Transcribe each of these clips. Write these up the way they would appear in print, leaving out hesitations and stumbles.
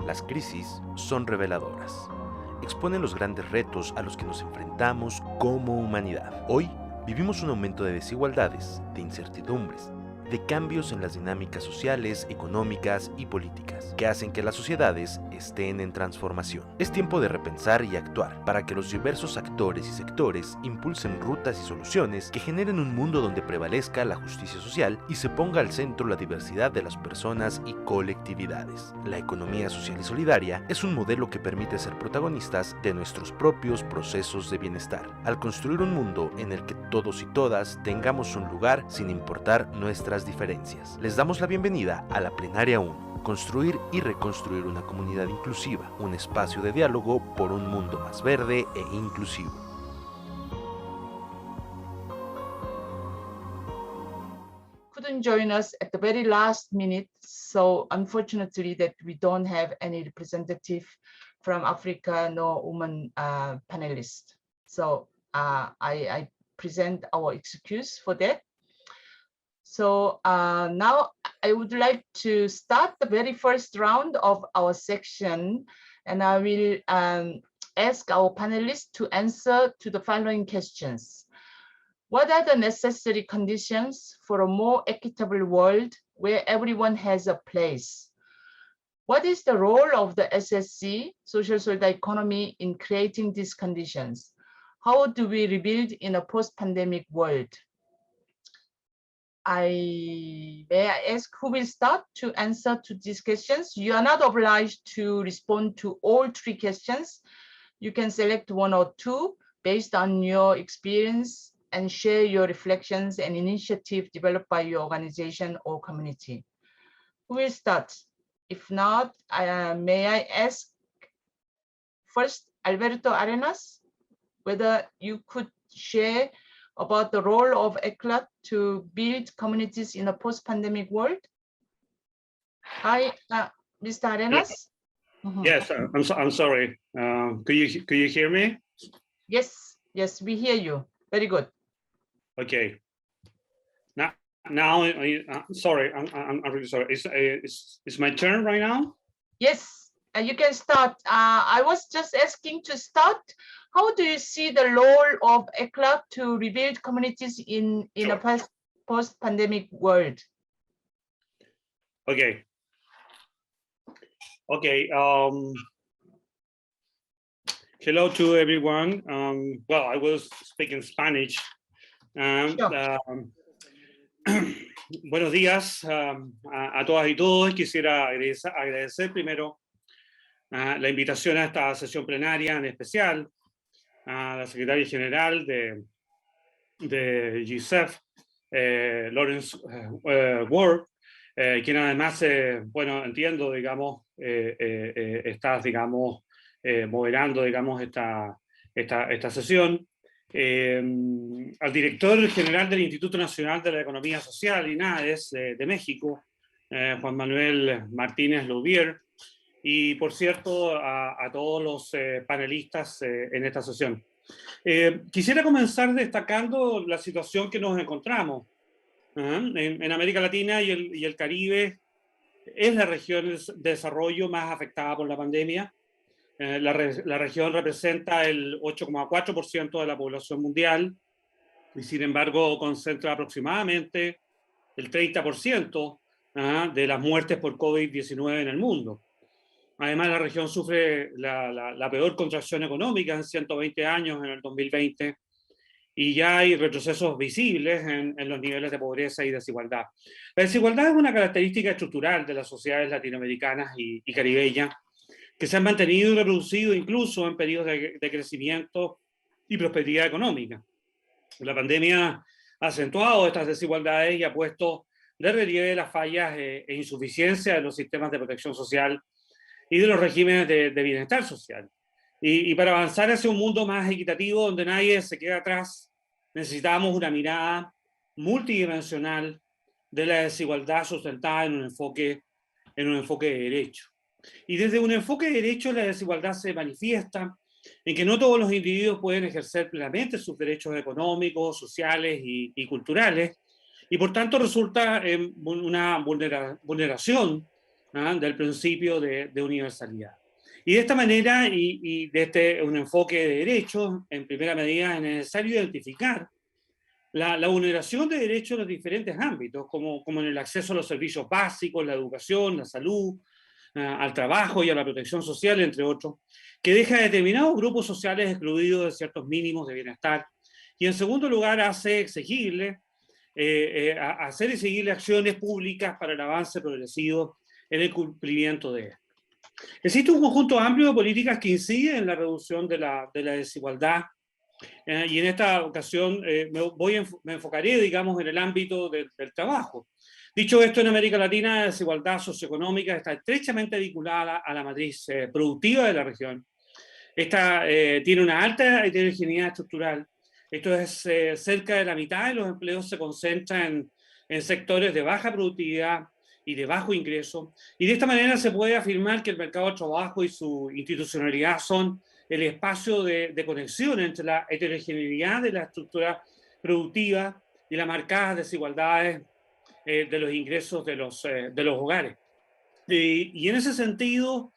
Las crisis son reveladoras. Exponen los grandes retos a los que nos enfrentamos como humanidad. Hoy vivimos un aumento de desigualdades, de incertidumbres, de cambios en las dinámicas sociales, económicas y políticas, que hacen que las sociedades estén en transformación. Es tiempo de repensar y actuar para que los diversos actores y sectores impulsen rutas y soluciones que generen un mundo donde prevalezca la justicia social y se ponga al centro la diversidad de las personas y colectividades. La economía social y solidaria es un modelo que permite ser protagonistas de nuestros propios procesos de bienestar, al construir un mundo en el que todos y todas tengamos un lugar sin importar nuestras diferencias. Les damos la bienvenida a la Plenaria 1. Construir y reconstruir una comunidad inclusiva, un espacio de diálogo por un mundo más verde e inclusivo. Couldn't join us at the very last minute, so unfortunately that we don't have any representative from Africa nor women panelists. So I present our excuse for that. So now I would like to start the very first round of our section, and I will ask our panelists to answer to the following questions. What are the necessary conditions for a more equitable world where everyone has a place? What is the role of the SSC, Social Solidarity Economy, in creating these conditions? How do we rebuild in a post-pandemic world? May I ask who will start to answer to these questions? You are not obliged to respond to all three questions. You can select one or two based on your experience and share your reflections and initiative developed by your organization or community. Who will start? If not, may I ask first Alberto Arenas, whether you could share about the role of ECLAT to build communities in a post-pandemic world? Hi, Mr. Arenas. Yes, I'm sorry. Could you hear me? Yes, we hear you. Very good. Okay. Now, sorry, I'm really sorry. It's my turn right now? Yes, you can start. I was just asking to start. How do you see the role of ECLAT to rebuild communities in Sure. a post-pandemic world? Okay. Hello to everyone. Well, I will speak in Spanish. Sure. Buenos días a todas y todos. Quisiera agradecer primero la invitación a esta sesión plenaria, en especial a la secretaria general de GISEF, Lawrence Ward, quien además, bueno, entiendo, digamos, estás, digamos, moderando, digamos, esta sesión. Al director general del Instituto Nacional de la Economía Social, INADES, de México, Juan Manuel Martínez Louvier, y por cierto a todos los panelistas en esta sesión. Quisiera comenzar destacando la situación que nos encontramos. En América Latina y el Caribe es la región de desarrollo más afectada por la pandemia. La región representa el 8,4% de la población mundial y sin embargo concentra aproximadamente el 30% de las muertes por COVID-19 en el mundo. Además, la región sufre la peor contracción económica en 120 años en el 2020 y ya hay retrocesos visibles en los niveles de pobreza y desigualdad. La desigualdad es una característica estructural de las sociedades latinoamericanas y caribeñas que se han mantenido y reproducido incluso en periodos de crecimiento y prosperidad económica. La pandemia ha acentuado estas desigualdades y ha puesto de relieve las fallas e insuficiencias de los sistemas de protección social y de los regímenes de bienestar social. Y para avanzar hacia un mundo más equitativo donde nadie se queda atrás, necesitamos una mirada multidimensional de la desigualdad sustentada en un enfoque de derecho. Y desde un enfoque de derecho la desigualdad se manifiesta en que no todos los individuos pueden ejercer plenamente sus derechos económicos, sociales y culturales, y por tanto resulta una vulneración del principio de universalidad. Y de esta manera, y desde un enfoque de derechos, en primera medida es necesario identificar la vulneración de derechos en los diferentes ámbitos, como en el acceso a los servicios básicos, la educación, la salud, al trabajo y a la protección social, entre otros, que deja a determinados grupos sociales excluidos de ciertos mínimos de bienestar. Y en segundo lugar, hacer exigirle acciones públicas para el avance progresivo en el cumplimiento de esto. Existe un conjunto amplio de políticas que inciden en la reducción de la desigualdad, y en esta ocasión me enfocaré, digamos, en el ámbito del trabajo. Dicho esto, en América Latina la desigualdad socioeconómica está estrechamente vinculada a la matriz productiva de la región. Esta tiene una alta heterogeneidad estructural. Esto es, cerca de la mitad de los empleos se concentran en sectores de baja productividad y de bajo ingreso. Y de esta manera se puede afirmar que el mercado de trabajo y su institucionalidad son el espacio de conexión entre la heterogeneidad de la estructura productiva y las marcadas desigualdades de los ingresos de los hogares. Y en ese sentido,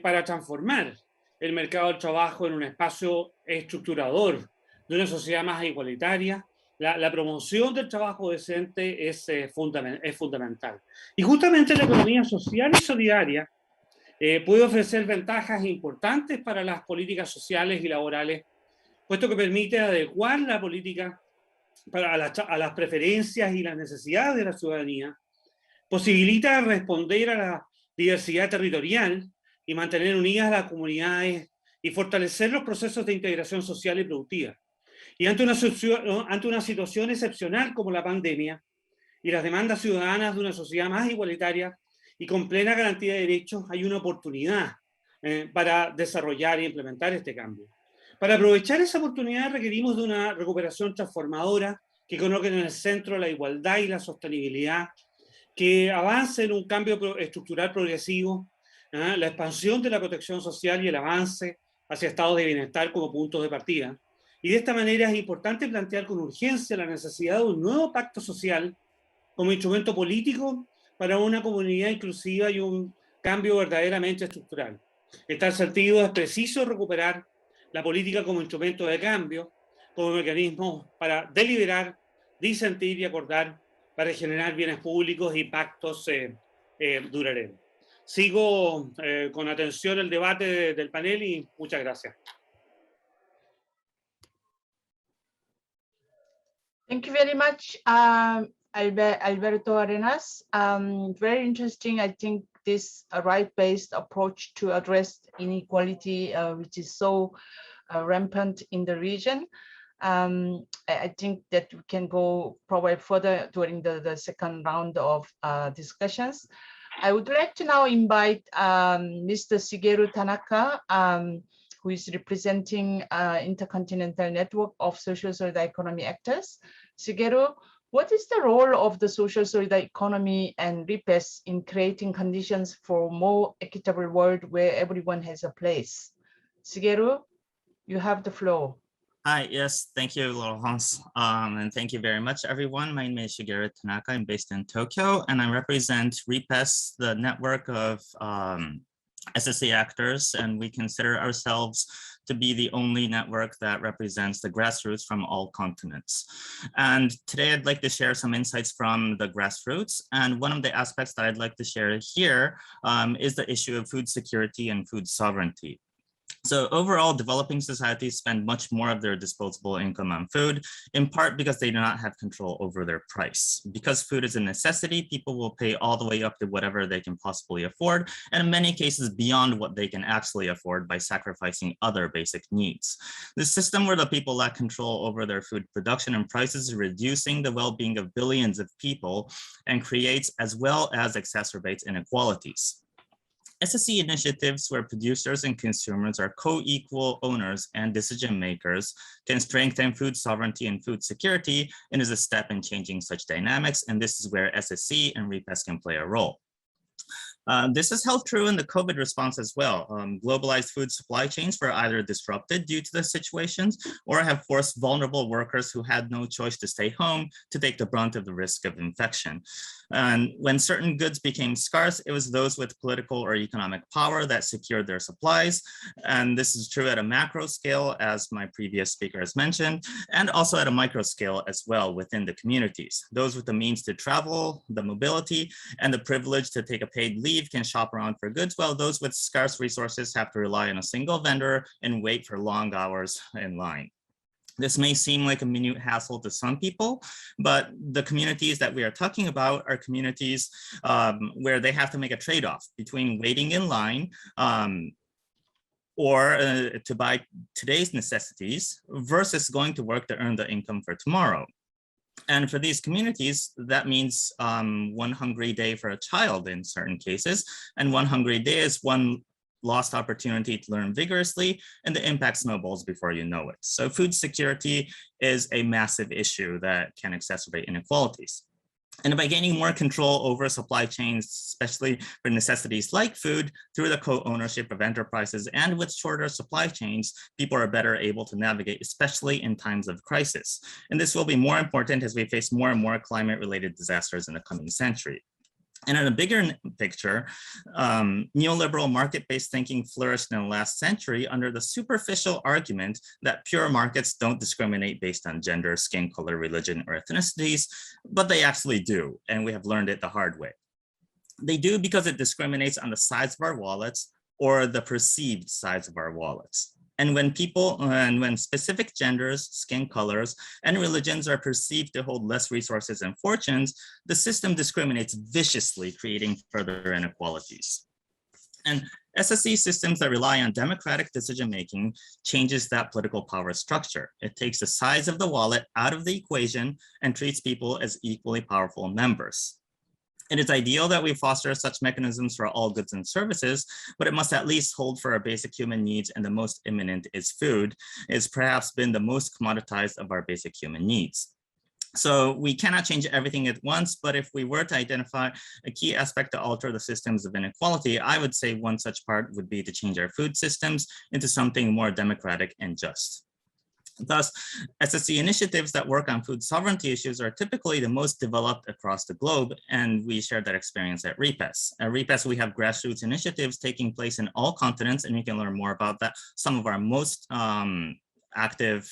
para transformar el mercado del trabajo en un espacio estructurador de una sociedad más igualitaria, la promoción del trabajo decente es fundamental. Y justamente la economía social y solidaria puede ofrecer ventajas importantes para las políticas sociales y laborales, puesto que permite adecuar la política a las preferencias y las necesidades de la ciudadanía, posibilita responder a la diversidad territorial y mantener unidas las comunidades y fortalecer los procesos de integración social y productiva. Y ante una situación excepcional como la pandemia y las demandas ciudadanas de una sociedad más igualitaria y con plena garantía de derechos, hay una oportunidad para desarrollar e implementar este cambio. Para aprovechar esa oportunidad requerimos de una recuperación transformadora que coloque en el centro la igualdad y la sostenibilidad, que avance en un cambio estructural progresivo, la expansión de la protección social y el avance hacia estados de bienestar como puntos de partida. Y de esta manera es importante plantear con urgencia la necesidad de un nuevo pacto social como instrumento político para una comunidad inclusiva y un cambio verdaderamente estructural. En tal sentido, es preciso recuperar la política como instrumento de cambio, como mecanismo para deliberar, disentir y acordar para generar bienes públicos y pactos duraderos. Sigo con atención el debate del panel y muchas gracias. Thank you very much, Alberto Arenas. Very interesting. I think this right-based approach to address inequality, which is so rampant in the region. I think that we can go probably further during the second round of discussions. I would like to now invite Mr. Shigeru Tanaka, who is representing Intercontinental Network of Social Solidarity Economy Actors. Shigeru, what is the role of the social solidarity economy and RIPES in creating conditions for a more equitable world where everyone has a place? Shigeru, you have the floor. Hi, yes, thank you, Laurence. And thank you very much, everyone. My name is Shigeru Tanaka. I'm based in Tokyo, and I represent RIPES, the network of SSA actors, and we consider ourselves to be the only network that represents the grassroots from all continents. And today I'd like to share some insights from the grassroots. And one of the aspects that I'd like to share here is the issue of food security and food sovereignty. So overall, developing societies spend much more of their disposable income on food, in part because they do not have control over their price. Because food is a necessity, people will pay all the way up to whatever they can possibly afford, and in many cases beyond what they can actually afford by sacrificing other basic needs. The system where the people lack control over their food production and prices is reducing the well-being of billions of people and creates as well as exacerbates inequalities. SSE initiatives where producers and consumers are co-equal owners and decision makers can strengthen food sovereignty and food security and is a step in changing such dynamics. And this is where SSE and RIPES can play a role. This is held true in the COVID response as well. Globalized food supply chains were either disrupted due to the situations or have forced vulnerable workers who had no choice to stay home to take the brunt of the risk of infection. And when certain goods became scarce, it was those with political or economic power that secured their supplies. And this is true at a macro scale, as my previous speaker has mentioned, and also at a micro scale as well within the communities. Those with the means to travel, the mobility, and the privilege to take a paid leave can shop around for goods, while those with scarce resources have to rely on a single vendor and wait for long hours in line. This may seem like a minute hassle to some people, but the communities that we are talking about are communities where they have to make a trade-off between waiting in line or to buy today's necessities versus going to work to earn the income for tomorrow. And for these communities, that means one hungry day for a child in certain cases, and one hungry day is one lost opportunity to learn vigorously, and the impact snowballs before you know it. So food security is a massive issue that can exacerbate inequalities. And by gaining more control over supply chains, especially for necessities like food, through the co-ownership of enterprises and with shorter supply chains, people are better able to navigate, especially in times of crisis. And this will be more important as we face more and more climate-related disasters in the coming century. And in a bigger picture, neoliberal market-based thinking flourished in the last century under the superficial argument that pure markets don't discriminate based on gender, skin color, religion, or ethnicities, but they actually do, and we have learned it the hard way. They do because it discriminates on the size of our wallets or the perceived size of our wallets. And when specific genders, skin colors, and religions are perceived to hold less resources and fortunes, the system discriminates viciously, creating further inequalities. And SSE systems that rely on democratic decision-making changes that political power structure. It takes the size of the wallet out of the equation and treats people as equally powerful members. It is ideal that we foster such mechanisms for all goods and services, but it must at least hold for our basic human needs, and the most imminent is food. It's perhaps been the most commoditized of our basic human needs. So we cannot change everything at once, but if we were to identify a key aspect to alter the systems of inequality, I would say one such part would be to change our food systems into something more democratic and just. Thus, SSE initiatives that work on food sovereignty issues are typically the most developed across the globe, and we share that experience at REPES. At REPES, we have grassroots initiatives taking place in all continents, and you can learn more about that, some of our most active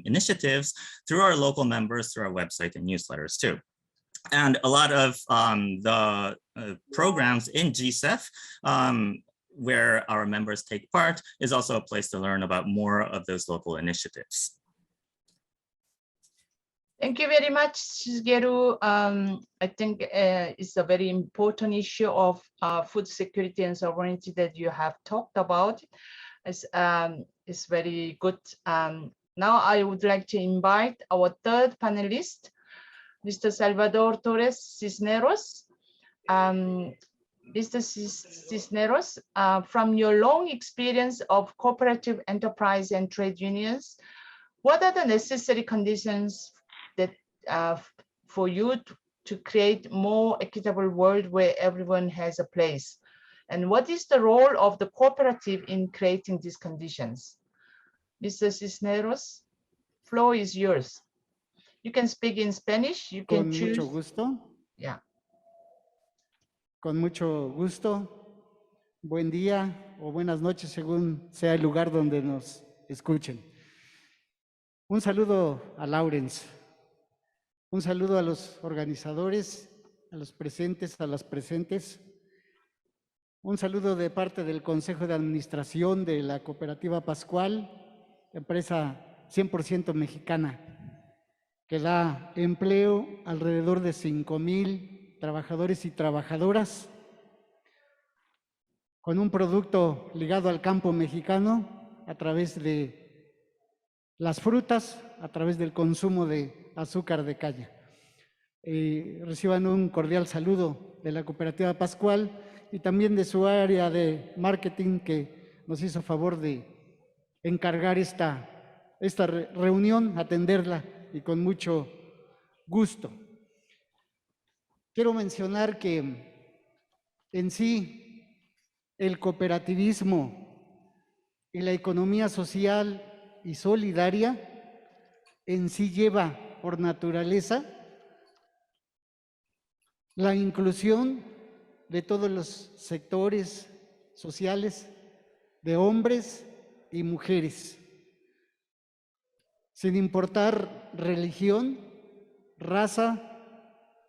initiatives through our local members, through our website and newsletters too. And a lot of the programs in GSEF where our members take part is also a place to learn about more of those local initiatives. Thank you very much, Shigeru. I think it's a very important issue of food security and sovereignty that you have talked about. It's very good. Now I would like to invite our third panelist, Mr. Salvador Torres Cisneros. Mr. Cisneros, from your long experience of cooperative enterprise and trade unions, what are the necessary conditions that for you to create more equitable world where everyone has a place? And what is the role of the cooperative in creating these conditions? Mr. Cisneros, floor is yours. You can speak in Spanish, you can choose. Con mucho gusto. Yeah. Con mucho gusto. Buen día o buenas noches según sea el lugar donde nos escuchen. Un saludo a Lawrence. Un saludo a los organizadores, a los presentes, a las presentes. Un saludo de parte del Consejo de Administración de la Cooperativa Pascual, empresa 100% mexicana, que da empleo alrededor de 5,000 trabajadores y trabajadoras, con un producto ligado al campo mexicano a través de las frutas, a través del consumo de azúcar de caña. Reciban un cordial saludo de la Cooperativa Pascual y también de su área de marketing, que nos hizo favor de encargar esta reunión, atenderla y con mucho gusto. Quiero mencionar que En sí, el cooperativismo y la economía social y solidaria en sí lleva por naturaleza la inclusión de todos los sectores sociales, de hombres y mujeres, sin importar religión, raza,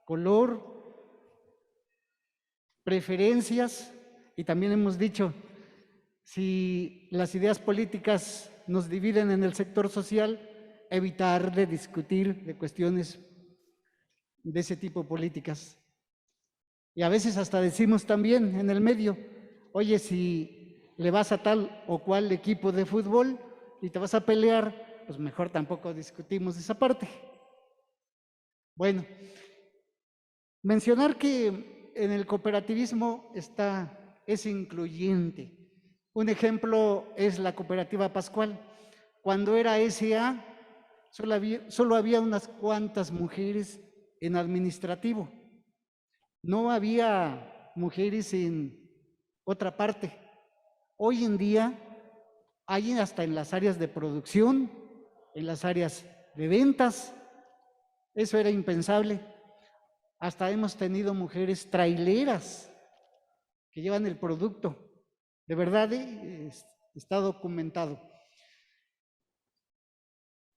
color, preferencias, y también hemos dicho, si las ideas políticas nos dividen en el sector social, evitar de discutir de cuestiones de ese tipo políticas. Y a veces hasta decimos también en el medio, oye, si le vas a tal o cual equipo de fútbol y te vas a pelear, pues mejor tampoco discutimos esa parte. Bueno, mencionar que en el cooperativismo es incluyente. Un ejemplo es la Cooperativa Pascual. Cuando era SA, solo había unas cuantas mujeres en administrativo. No había mujeres en otra parte. Hoy en día hay hasta en las áreas de producción, en las áreas de ventas. Eso era impensable. Hasta hemos tenido mujeres traileras que llevan el producto. De verdad, está documentado.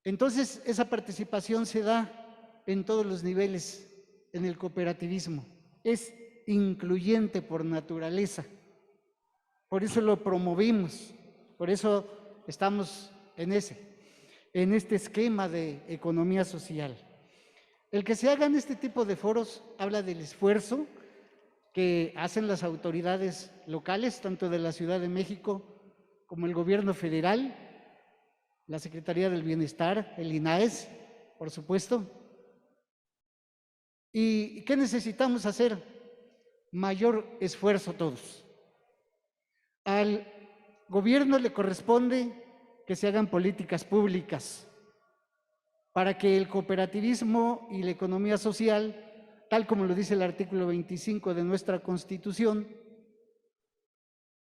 Entonces, esa participación se da en todos los niveles en el cooperativismo. Es incluyente por naturaleza. Por eso lo promovimos. Por eso estamos en este esquema de economía social. El que se hagan este tipo de foros habla del esfuerzo que hacen las autoridades locales, tanto de la Ciudad de México como el gobierno federal, la Secretaría del Bienestar, el INAES, por supuesto. ¿Y qué necesitamos hacer? Mayor esfuerzo todos. Al gobierno le corresponde que se hagan políticas públicas para que el cooperativismo y la economía social, tal como lo dice el artículo 25 de nuestra Constitución,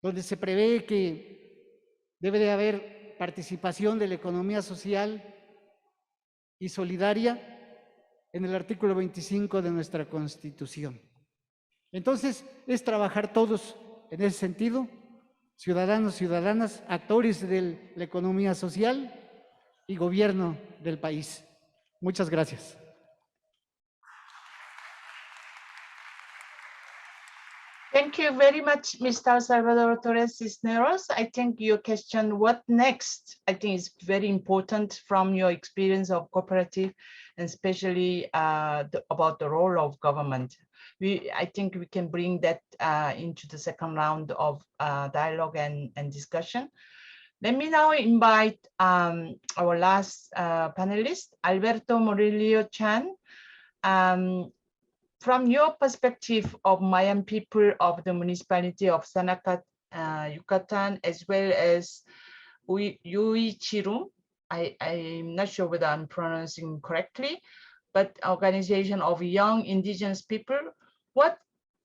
donde se prevé que debe de haber participación de la economía social y solidaria, en el artículo 25 de nuestra Constitución. Entonces, es trabajar todos en ese sentido, ciudadanos, ciudadanas, actores de la economía social y gobierno del país. Muchas gracias. Thank you very much, Mr. Salvador Torres Cisneros. I think your question, what next, I think is very important from your experience of cooperative, and especially about the role of government. I think we can bring that into the second round of dialogue and discussion. Let me now invite our last panelist, Alberto Murillo Chan. From your perspective of Mayan people of the municipality of Sanakat, Yucatan, as well as Uichirum, I'm not sure whether I'm pronouncing correctly, but organization of young indigenous people, what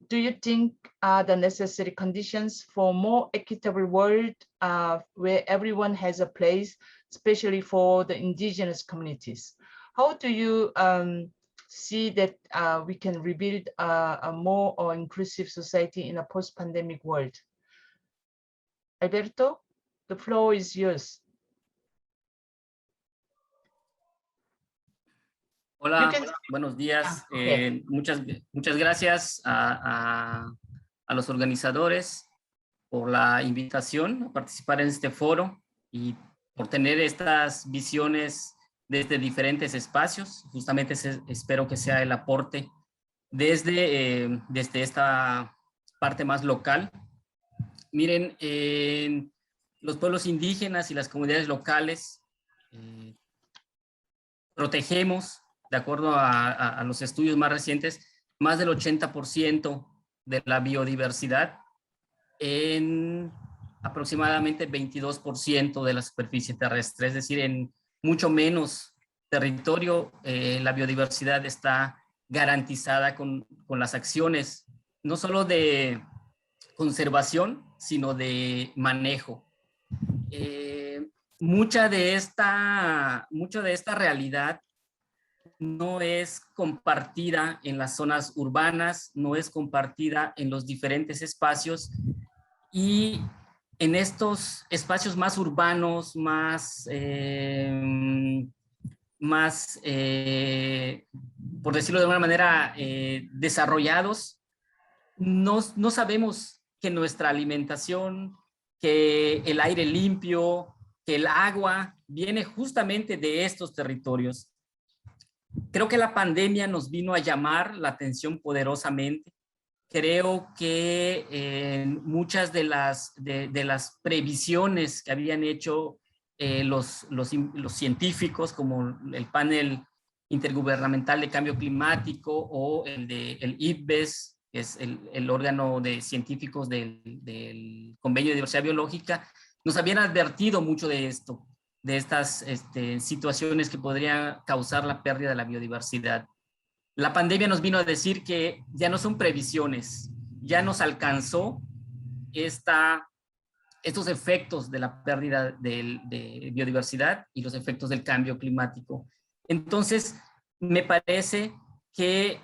do you think are the necessary conditions for more equitable world where everyone has a place, especially for the indigenous communities? How do you see that we can rebuild a more inclusive society in a post-pandemic world? Alberto, the floor is yours. Hola, buenos días. Okay. Muchas gracias a los organizadores por la invitación a participar en este foro y por tener estas visiones desde diferentes espacios. Justamente espero que sea el aporte desde esta parte más local. Miren, los pueblos indígenas y las comunidades locales protegemos, de acuerdo a los estudios más recientes, más del 80% de la biodiversidad en aproximadamente 22% de la superficie terrestre, es decir, en mucho menos territorio la biodiversidad está garantizada con las acciones, no solo de conservación, sino de manejo. Mucha de esta realidad no es compartida en las zonas urbanas, no es compartida en los diferentes espacios, y en estos espacios más urbanos, más por decirlo de alguna manera, desarrollados, no sabemos que nuestra alimentación, que el aire limpio, que el agua viene justamente de estos territorios. Creo que la pandemia nos vino a llamar la atención poderosamente. Creo que muchas de las previsiones que habían hecho los científicos, como el panel intergubernamental de cambio climático o el IPBES, que es el órgano de científicos del Convenio de Diversidad Biológica, nos habían advertido mucho de esto, de estas situaciones que podrían causar la pérdida de la biodiversidad. La pandemia nos vino a decir que ya no son previsiones, ya nos alcanzó estos efectos de la pérdida de biodiversidad y los efectos del cambio climático. Entonces, me parece que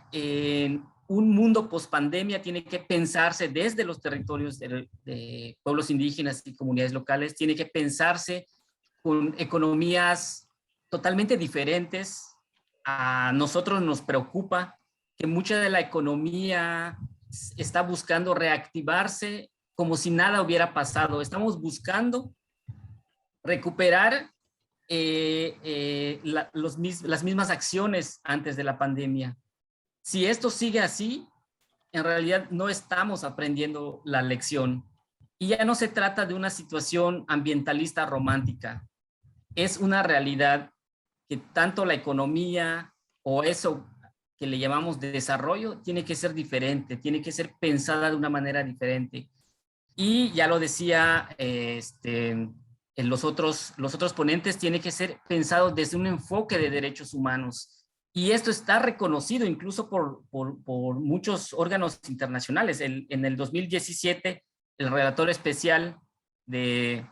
un mundo post-pandemia tiene que pensarse desde los territorios de pueblos indígenas y comunidades locales, tiene que pensarse con economías totalmente diferentes. A nosotros nos preocupa que mucha de la economía está buscando reactivarse como si nada hubiera pasado. Estamos buscando recuperar las mismas acciones antes de la pandemia. Si esto sigue así, en realidad no estamos aprendiendo la lección. Y ya no se trata de una situación ambientalista romántica. Es una realidad que tanto la economía o eso que le llamamos de desarrollo tiene que ser diferente, tiene que ser pensada de una manera diferente. Y ya lo decía los otros ponentes, tiene que ser pensado desde un enfoque de derechos humanos. Y esto está reconocido incluso por muchos órganos internacionales. En el 2017, el relator especial de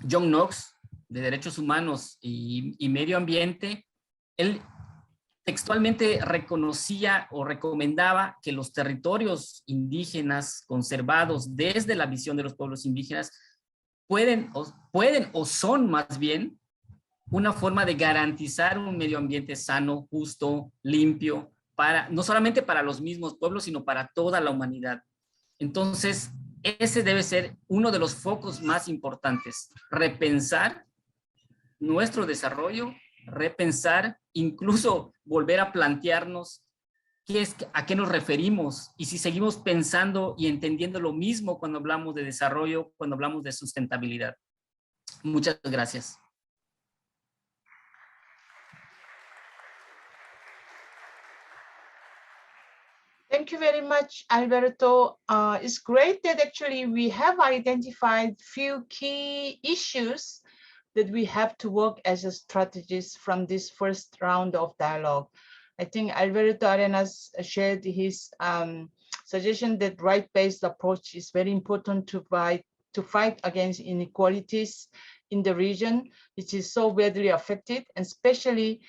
John Knox, de Derechos Humanos y Medio Ambiente, él textualmente reconocía o recomendaba que los territorios indígenas conservados desde la visión de los pueblos indígenas pueden o son más bien una forma de garantizar un medio ambiente sano, justo, limpio, no solamente para los mismos pueblos, sino para toda la humanidad. Entonces, ese debe ser uno de los focos más importantes, repensar nuestro desarrollo, repensar, incluso volver a plantearnos a qué nos referimos y si seguimos pensando y entendiendo lo mismo cuando hablamos de desarrollo, cuando hablamos de sustentabilidad. Muchas gracias. Thank you very much, Alberto. It's great that actually we have identified few key issues that we have to work as a strategist from this first round of dialogue. I think Alberto Arenas shared his suggestion that right-based approach is very important to fight against inequalities in the region, which is so badly affected, and especially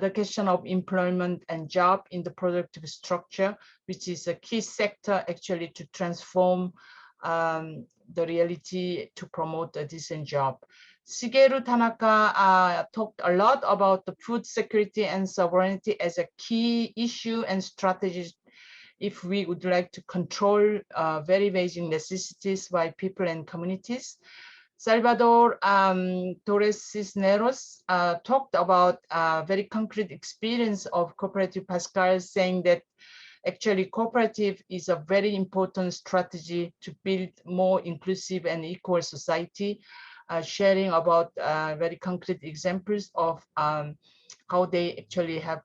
the question of employment and job in the productive structure, which is a key sector actually to transform the reality to promote a decent job. Shigeru Tanaka talked a lot about the food security and sovereignty as a key issue and strategy if we would like to control very basic necessities by people and communities. Salvador Torres Cisneros talked about a very concrete experience of Cooperative Pascal, saying that actually cooperative is a very important strategy to build more inclusive and equal society, sharing about very concrete examples of how they actually have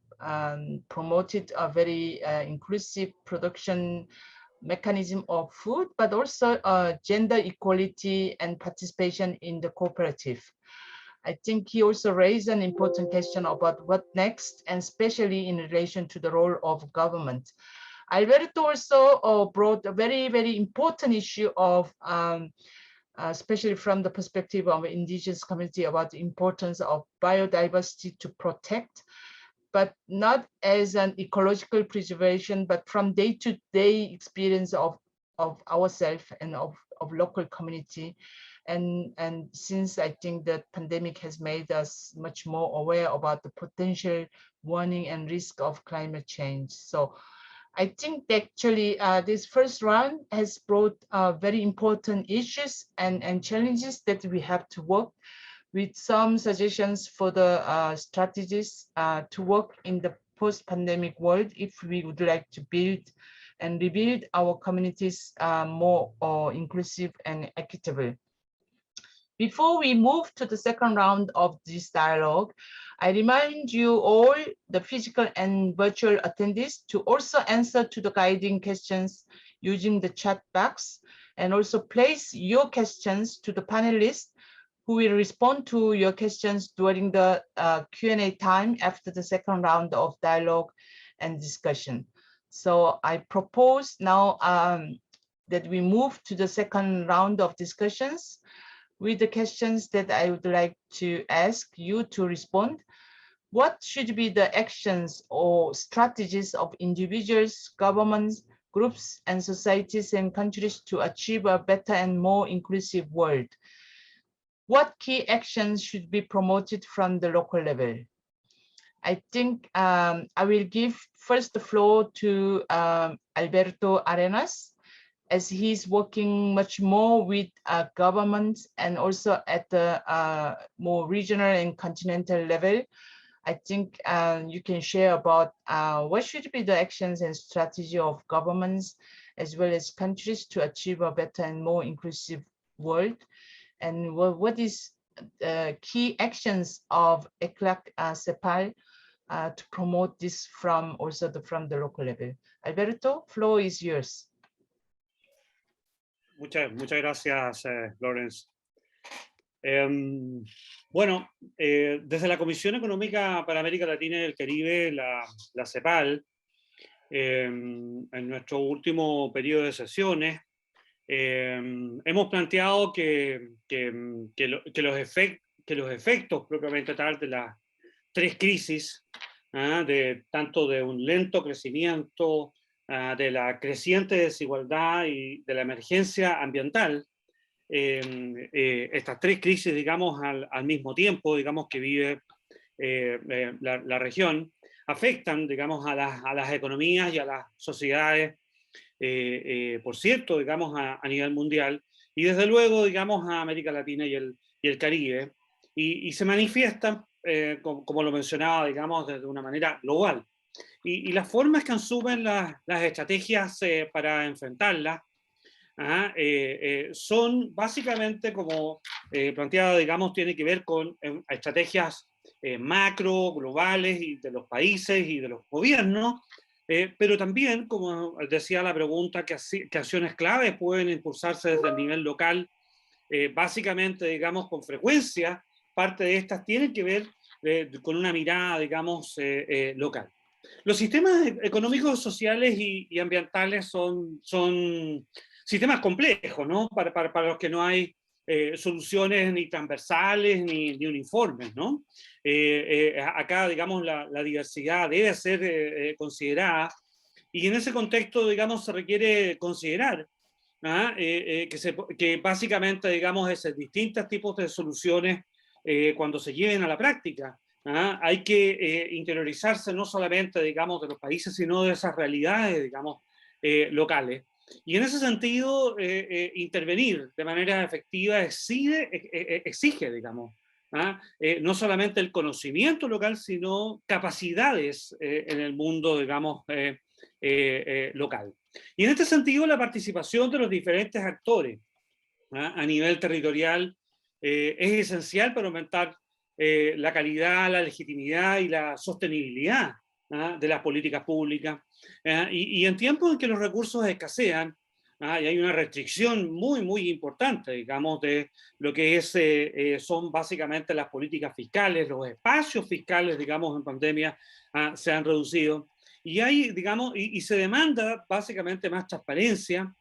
promoted a very inclusive production mechanism of food, but also gender equality and participation in the cooperative. I think he also raised an important question about what next, and especially in relation to the role of government. Alberto also brought a very, very important issue of, especially from the perspective of indigenous community, about the importance of biodiversity to protect, but not as an ecological preservation, but from day-to-day experience of ourselves and of local community. And since I think that pandemic has made us much more aware about the potential warning and risk of climate change. So I think actually this first round has brought very important issues and challenges that we have to work with, some suggestions for the strategies to work in the post-pandemic world if we would like to build and rebuild our communities more inclusive and equitable. Before we move to the second round of this dialogue, I remind you all, the physical and virtual attendees, to also answer to the guiding questions using the chat box, and also place your questions to the panelists who will respond to your questions during the Q&A time after the second round of dialogue and discussion. So I propose now that we move to the second round of discussions with the questions that I would like to ask you to respond. What should be the actions or strategies of individuals, governments, groups, and societies and countries to achieve a better and more inclusive world? What key actions should be promoted from the local level? I think I will give first the floor to Alberto Arenas, as he's working much more with governments and also at the more regional and continental level. I think you can share about what should be the actions and strategy of governments as well as countries to achieve a better and more inclusive world. And what is key actions of ECLAC-CEPAL to promote this from the local level? Alberto, floor is yours. Muchas gracias, Lawrence. Bueno, desde la Comisión Económica para América Latina y el Caribe, la CEPAL, en nuestro último periodo de sesiones, hemos planteado que los efectos propiamente tal de las tres crisis, tanto de un lento crecimiento, de la creciente desigualdad y de la emergencia ambiental, estas tres crisis, digamos, al mismo tiempo, digamos, que vive la región, afectan, digamos, a las economías y a las sociedades, por cierto, digamos, a nivel mundial, y desde luego, digamos, a América Latina y el Caribe, y se manifiestan, como lo mencionaba, digamos, de una manera global. Y las formas que asumen las estrategias para enfrentarlas son básicamente, como planteado, digamos, tiene que ver con estrategias macro, globales, y de los países y de los gobiernos, pero también, como decía la pregunta, que acciones claves pueden impulsarse desde el nivel local, básicamente, digamos, con frecuencia, parte de estas tienen que ver con una mirada, digamos, local. Los sistemas económicos, sociales y ambientales son sistemas complejos, ¿no? Para los que no hay soluciones ni transversales ni uniformes, ¿no? Acá, digamos, la diversidad debe ser considerada, y en ese contexto, digamos, se requiere considerar que básicamente, digamos, esos distintos tipos de soluciones, cuando se lleven a la práctica, hay que interiorizarse no solamente, digamos, de los países, sino de esas realidades, digamos, locales. Y en ese sentido, intervenir de manera efectiva exige, digamos, no solamente el conocimiento local, sino capacidades en el mundo, digamos, local. Y en este sentido, la participación de los diferentes actores a nivel territorial es esencial para aumentar la calidad, la legitimidad y la sostenibilidad de las políticas públicas. Y en tiempos en que los recursos escasean, y hay una restricción muy importante, digamos, de lo que son básicamente las políticas fiscales, los espacios fiscales, digamos, en pandemia se han reducido. Y hay, digamos, y se demanda básicamente más transparencia.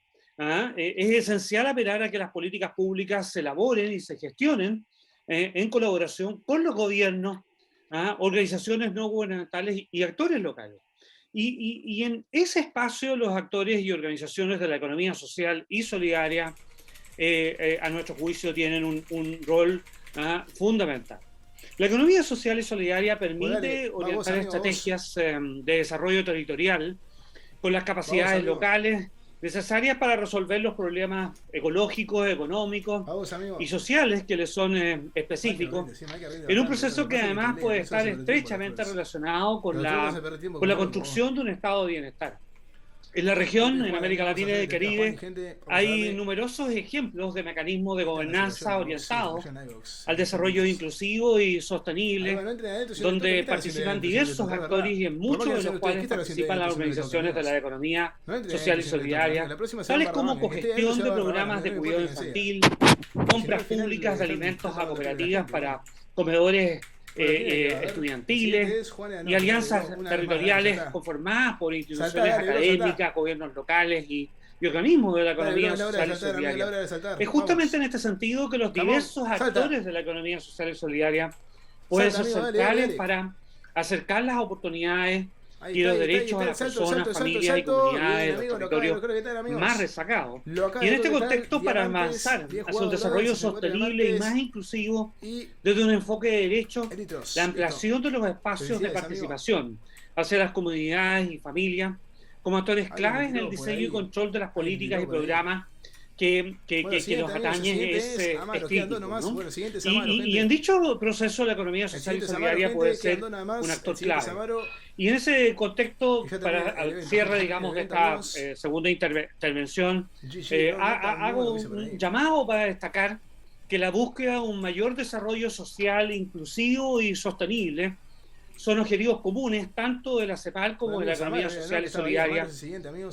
Es esencial apelar a que las políticas públicas se elaboren y se gestionen en colaboración con los gobiernos, organizaciones no gubernamentales y actores locales. Y en ese espacio los actores y organizaciones de la economía social y solidaria, a nuestro juicio, tienen un rol fundamental. La economía social y solidaria permite orientar estrategias de desarrollo territorial con las capacidades locales necesarias para resolver los problemas ecológicos, económicos y sociales que les son específicos, en un proceso que además puede estar estrechamente relacionado con la construcción de un estado de bienestar. En la región, en América Latina y el Caribe, hay numerosos ejemplos de mecanismos de gobernanza orientados al desarrollo inclusivo y sostenible, donde participan diversos actores y en muchos de los cuales participan las organizaciones de la economía social y solidaria, tales como cogestión de programas de cuidado infantil, compras públicas de alimentos a cooperativas para comedores estudiantiles y alianzas territoriales conformadas por instituciones académicas, gobiernos locales y organismos de la economía social y solidaria. Es justamente en este sentido que los diversos actores de la economía social y solidaria pueden ser centrales para acercar las oportunidades y los derechos a las personas, familias y comunidades de los territorios más rezagados. Y en este contexto, para avanzar hacia un desarrollo sostenible y más inclusivo desde un enfoque de derechos, la ampliación de los espacios de participación hacia las comunidades y familias como actores claves en el diseño y control de las políticas y programas que nos atañen es crítico, ¿no? Y en dicho proceso la economía social y solidaria puede ser un actor clave. Y en ese contexto, para el cierre, digamos, de esta segunda intervención, hago un llamado para destacar que la búsqueda de un mayor desarrollo social, inclusivo y sostenible son objetivos comunes tanto de la CEPAL como de la economía social y solidaria,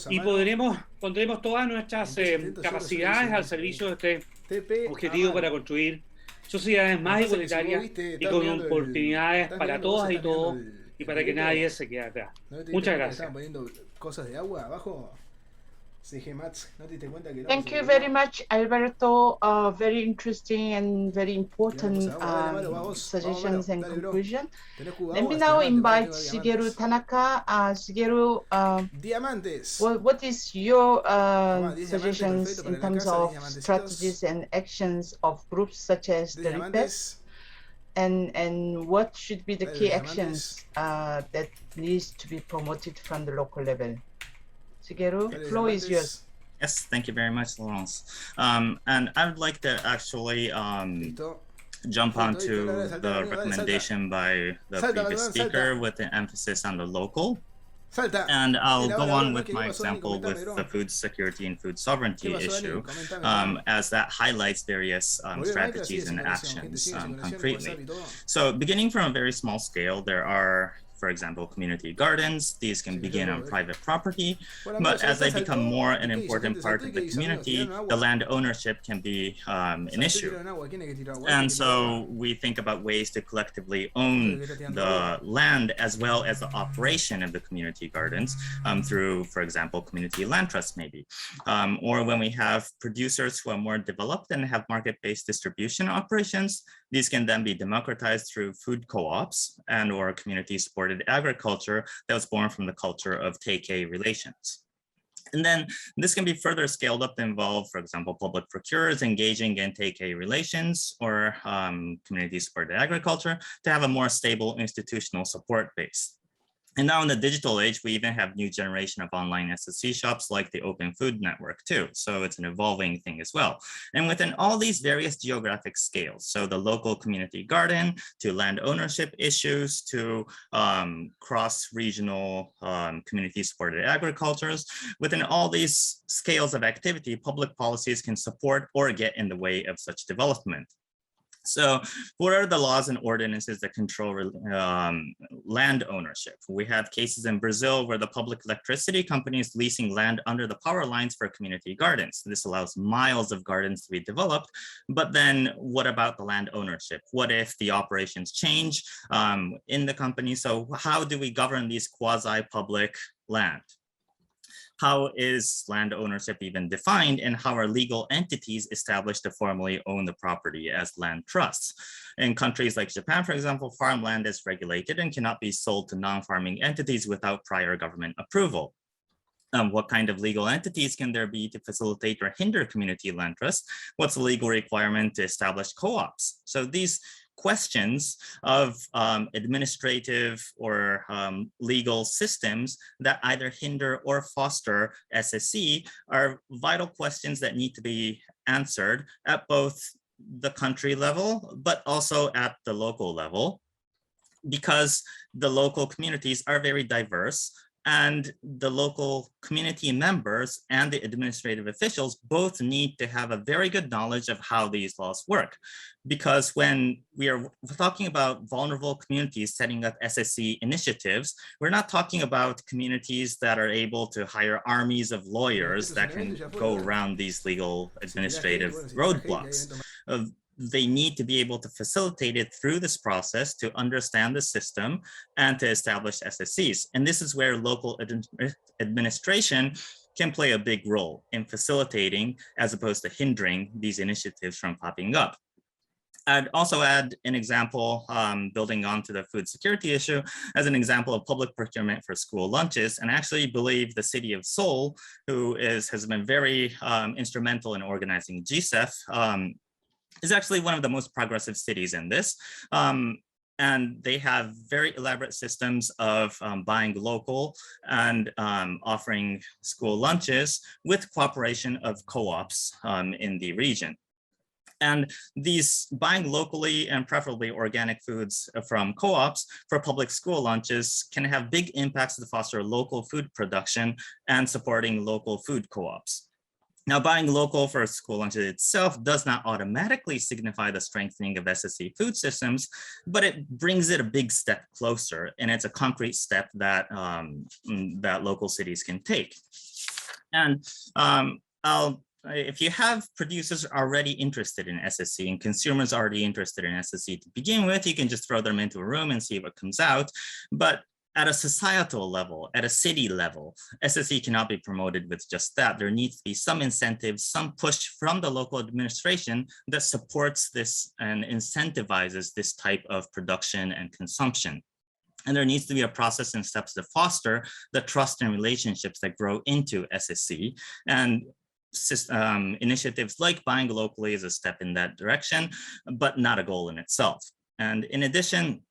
y pondremos todas nuestras capacidades al servicio de este objetivo para construir sociedades más igualitarias y con oportunidades para todas y todos, y para que nadie se quede atrás. Muchas gracias. Thank you very much, Alberto. Very interesting and very important suggestions and conclusion. Let me now invite Shigeru Tanaka. Shigeru, what is your suggestions in terms of strategies and actions of groups such as the RIPES? And what should be the key actions that needs to be promoted from the local level? Shigeru, the floor is yours. Yes, thank you very much, Laurence. And I would like to actually jump onto the recommendation by the previous speaker with an emphasis on the local. And I'll go on with my example with the food security and food sovereignty issue, as that highlights various strategies and actions concretely. So beginning from a very small scale, there are, for example, community gardens. These can begin on private property, but as they become more an important part of the community, the land ownership can be an issue. And so we think about ways to collectively own the land as well as the operation of the community gardens through, for example, community land trusts maybe. Or when we have producers who are more developed and have market-based distribution operations, these can then be democratized through food co-ops and or community-supported agriculture that was born from the culture of take-a relations. And then this can be further scaled up to involve, for example, public procurers engaging in take-a relations or community-supported agriculture to have a more stable institutional support base. And now in the digital age, we even have new generation of online SSC shops like the Open Food Network too. So it's an evolving thing as well. And within all these various geographic scales, so the local community garden to land ownership issues to cross-regional community supported agricultures, within all these scales of activity, public policies can support or get in the way of such development. So what are the laws and ordinances that control land ownership? We have cases in Brazil where the public electricity company is leasing land under the power lines for community gardens. This allows miles of gardens to be developed, but then what about the land ownership? What if the operations change in the company? So how do we govern these quasi-public land? How is land ownership even defined, and how are legal entities established to formally own the property as land trusts? In countries like Japan, for example, farmland is regulated and cannot be sold to non-farming entities without prior government approval. What kind of legal entities can there be to facilitate or hinder community land trusts? What's the legal requirement to establish co-ops? So these questions of administrative or legal systems that either hinder or foster SSC are vital questions that need to be answered at both the country level, but also at the local level, because the local communities are very diverse, and the local community members and the administrative officials both need to have a very good knowledge of how these laws work. Because when we are talking about vulnerable communities setting up SSC initiatives, we're not talking about communities that are able to hire armies of lawyers that can go around these legal administrative roadblocks. They need to be able to facilitate it through this process to understand the system and to establish SSCs. And this is where local administration can play a big role in facilitating as opposed to hindering these initiatives from popping up. I'd also add an example, building on to the food security issue, as an example of public procurement for school lunches. And I actually believe the city of Seoul, who has been very instrumental in organizing GSEF, is actually one of the most progressive cities in this. And they have very elaborate systems of buying local and offering school lunches with cooperation of co-ops in the region. And these buying locally and preferably organic foods from co-ops for public school lunches can have big impacts to foster local food production and supporting local food co-ops. Now, buying local for school lunches itself does not automatically signify the strengthening of SSC food systems, but it brings it a big step closer, and it's a concrete step that, that local cities can take. And if you have producers already interested in SSC and consumers already interested in SSC to begin with, you can just throw them into a room and see what comes out. But at a societal level, at a city level, SSC cannot be promoted with just that. There needs to be some incentive, some push from the local administration that supports this and incentivizes this type of production and consumption. And there needs to be a process and steps to foster the trust and relationships that grow into SSC. And initiatives like buying locally is a step in that direction, but not a goal in itself. And in addition,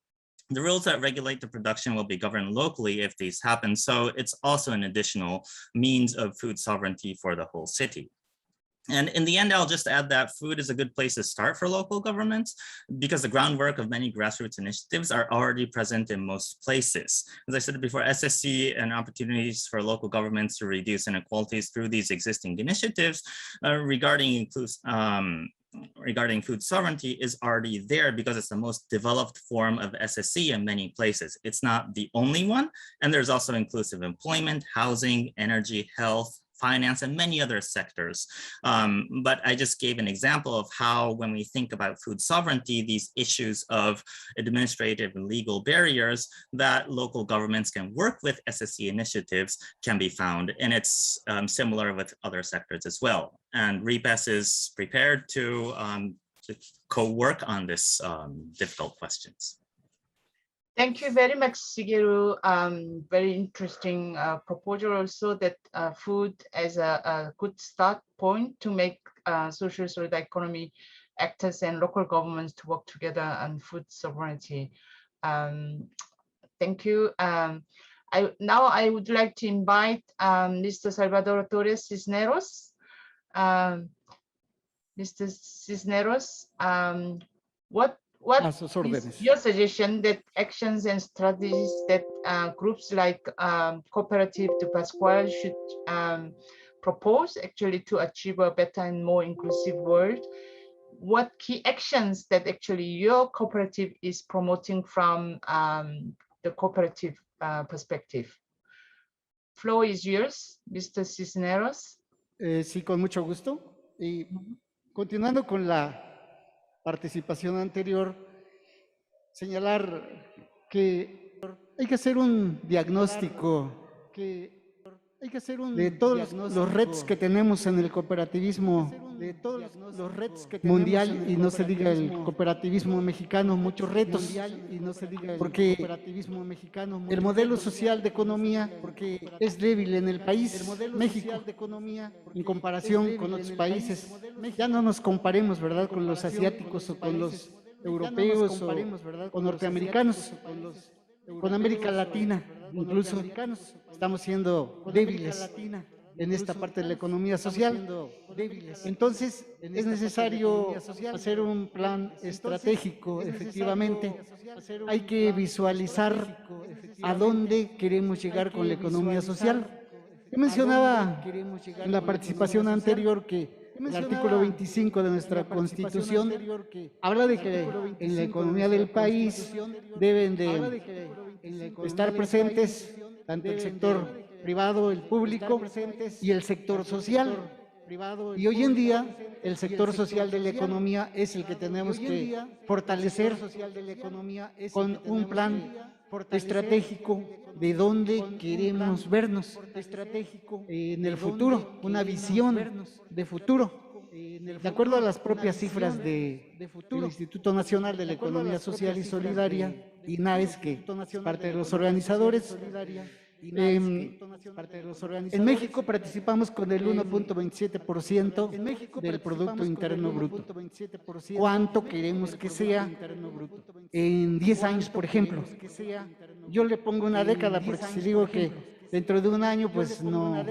the rules that regulate the production will be governed locally if these happen. So it's also an additional means of food sovereignty for the whole city. And in the end, I'll just add that food is a good place to start for local governments because the groundwork of many grassroots initiatives are already present in most places. As I said before, SSC and opportunities for local governments to reduce inequalities through these existing initiatives regarding food sovereignty is already there because it's the most developed form of SSC in many places. It's not the only one, and there's also inclusive employment, housing, energy, health, finance, and many other sectors. But I just gave an example of how when we think about food sovereignty, these issues of administrative and legal barriers that local governments can work with SSC initiatives can be found. And it's similar with other sectors as well. And REPES is prepared to co-work on this difficult questions. Thank you very much, Shigeru. Very interesting proposal also that food as a good start point to make social solidarity economy actors and local governments to work together on food sovereignty. Thank you. Now I would like to invite Mr. Salvador Torres Cisneros. Mr. Cisneros, what is your suggestion that actions and strategies that groups like Cooperative de Pascual should propose actually to achieve a better and more inclusive world? what key actions that actually your cooperative is promoting from the cooperative perspective. Floor is yours, Mr. Cisneros. Sí, con mucho gusto. Y continuando con la participación anterior, señalar que hay que hacer un diagnóstico de todos los retos que tenemos en el cooperativismo mundial, y no se diga el cooperativismo mexicano, muchos retos, porque el modelo social de economía es débil en el país México en comparación con otros países. Ya no nos comparemos, ¿verdad?, con los asiáticos o con los europeos o norteamericanos, con América Latina, incluso estamos siendo débiles en esta parte de la economía social. Entonces, es necesario hacer un plan estratégico, efectivamente. Hay que visualizar a dónde queremos llegar con la economía social. Yo mencionaba en la participación anterior que el artículo 25 de nuestra Constitución habla de que en la economía del país deben de estar presentes tanto el sector privado, el público y el sector social. Y hoy en día el sector social de la economía es el que tenemos que fortalecer con un plan estratégico de dónde queremos vernos en el futuro, una visión de futuro. De acuerdo a las propias cifras del Instituto Nacional de la Economía Social y Solidaria, INAES, que es parte de los organizadores, en México participamos con el 1.27% del Producto Interno Bruto. ¿Cuánto queremos que sea en 10 años, por ejemplo? Yo le pongo una década, porque si digo que dentro de un año, pues no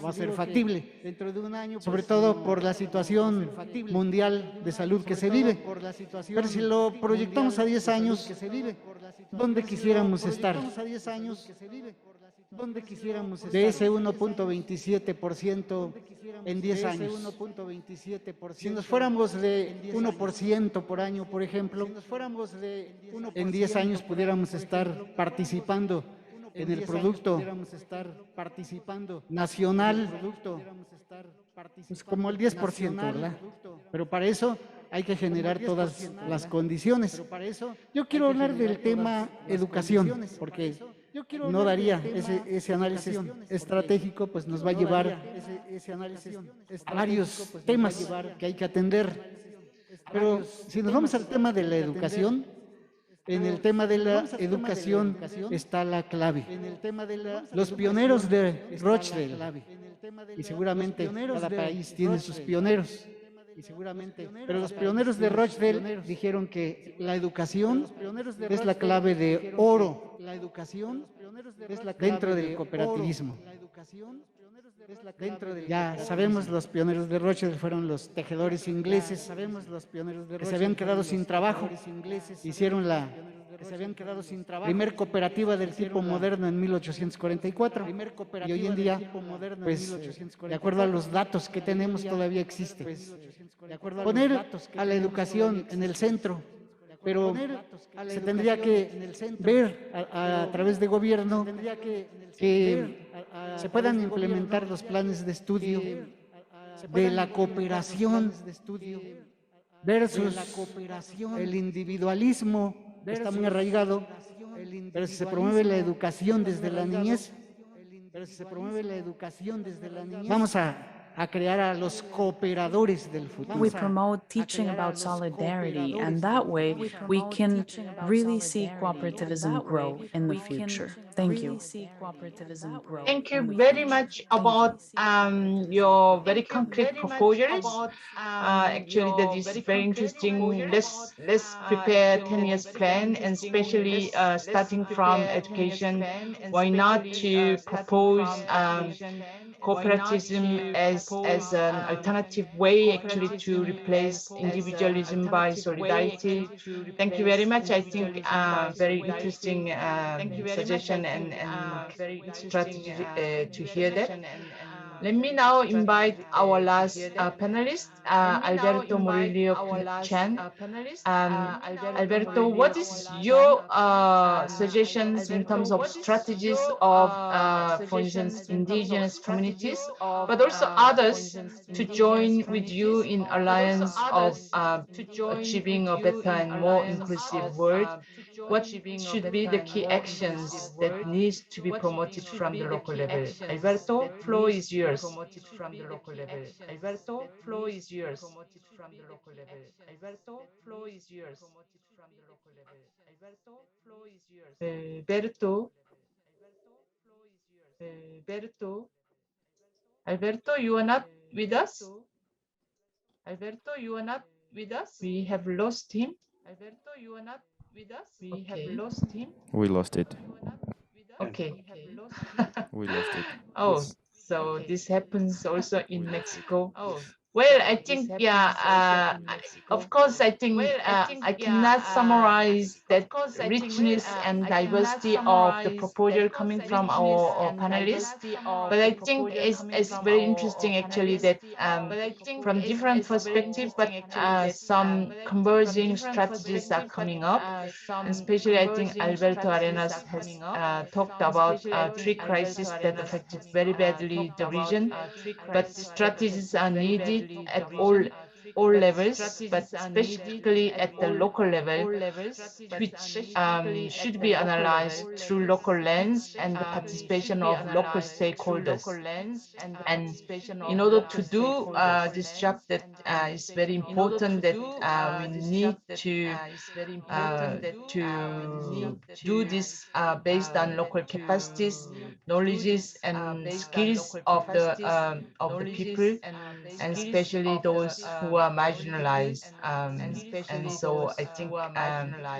va a ser factible, sobre todo por la situación mundial de salud que se vive. Pero si lo proyectamos a 10 años, ¿dónde quisiéramos estar? De ese 1.27% en 10 años. Si nos fuéramos de 1% por año, por ejemplo, en 10 años pudiéramos estar participando en el Producto Nacional, pues como el 10%, ¿verdad? Pero para eso hay que generar todas las condiciones. Yo quiero hablar del tema educación, porque no daría ese análisis estratégico, pues nos va a llevar a varios temas que hay que atender. Pero si nos vamos al tema de la educación, en el tema de la educación está la clave. Los pioneros de Rochdale, y seguramente cada país tiene sus pioneros, pero los pioneros de Rochdale dijeron que la educación es la clave de oro dentro del cooperativismo. Ya sabemos, los pioneros de Rochdale fueron los tejedores ingleses que se habían quedado sin trabajo. Hicieron la primer cooperativa del tipo moderno en 1844, y hoy en día, pues, de acuerdo a los datos que tenemos, todavía existe. Poner a la educación en el centro, pero se tendría que ver a través de gobierno que se puedan implementar los planes de estudio de la cooperación versus el individualismo, que está muy arraigado. Pero si se promueve la educación desde la niñez, vamos a crear a los cooperadores del futuro. We promote teaching about solidarity, and that way we can really see cooperativism grow in the future. Thank you. Thank you very much about your very concrete proposals. Actually, that is very interesting. Let's prepare 10 years plan, and especially starting from education. Why not to propose cooperativism as an alternative way actually to replace individualism by solidarity. Thank you very much. I think very interesting suggestion and strategy to hear that. Let me now invite our last panelist, Alberto Murillo Chan. Alberto, what is your suggestions in terms of strategies of, for instance, indigenous communities, but also others to join with you in alliance of achieving a better and more inclusive world? What should be the key actions that needs to be promoted from the local level? Alberto, floor is yours. Alberto, floor is yours. Alberto, floor is yours. Alberto, Alberto, Alberto, you are not with us? Alberto, you are not with us? We have lost him. Alberto, you are not with us? We have lost him. We lost it. Okay. We lost it. Oh, so this happens also in Mexico. Well, I think, yeah, of course, I think I cannot summarize that richness and diversity of the proposal coming from our panelists, but I think it's very interesting actually that from different perspectives, but some converging strategies are coming up. And especially, I think Alberto Arenas has talked about three crises that affected very badly the region, but strategies are needed at all levels, but specifically at the local level, which should be analyzed through local lens and the participation of local stakeholders. And in order to do this job, that is very important that we need to do this based on local capacities, knowledges, and skills of the people, and especially those who are marginalized. And so I think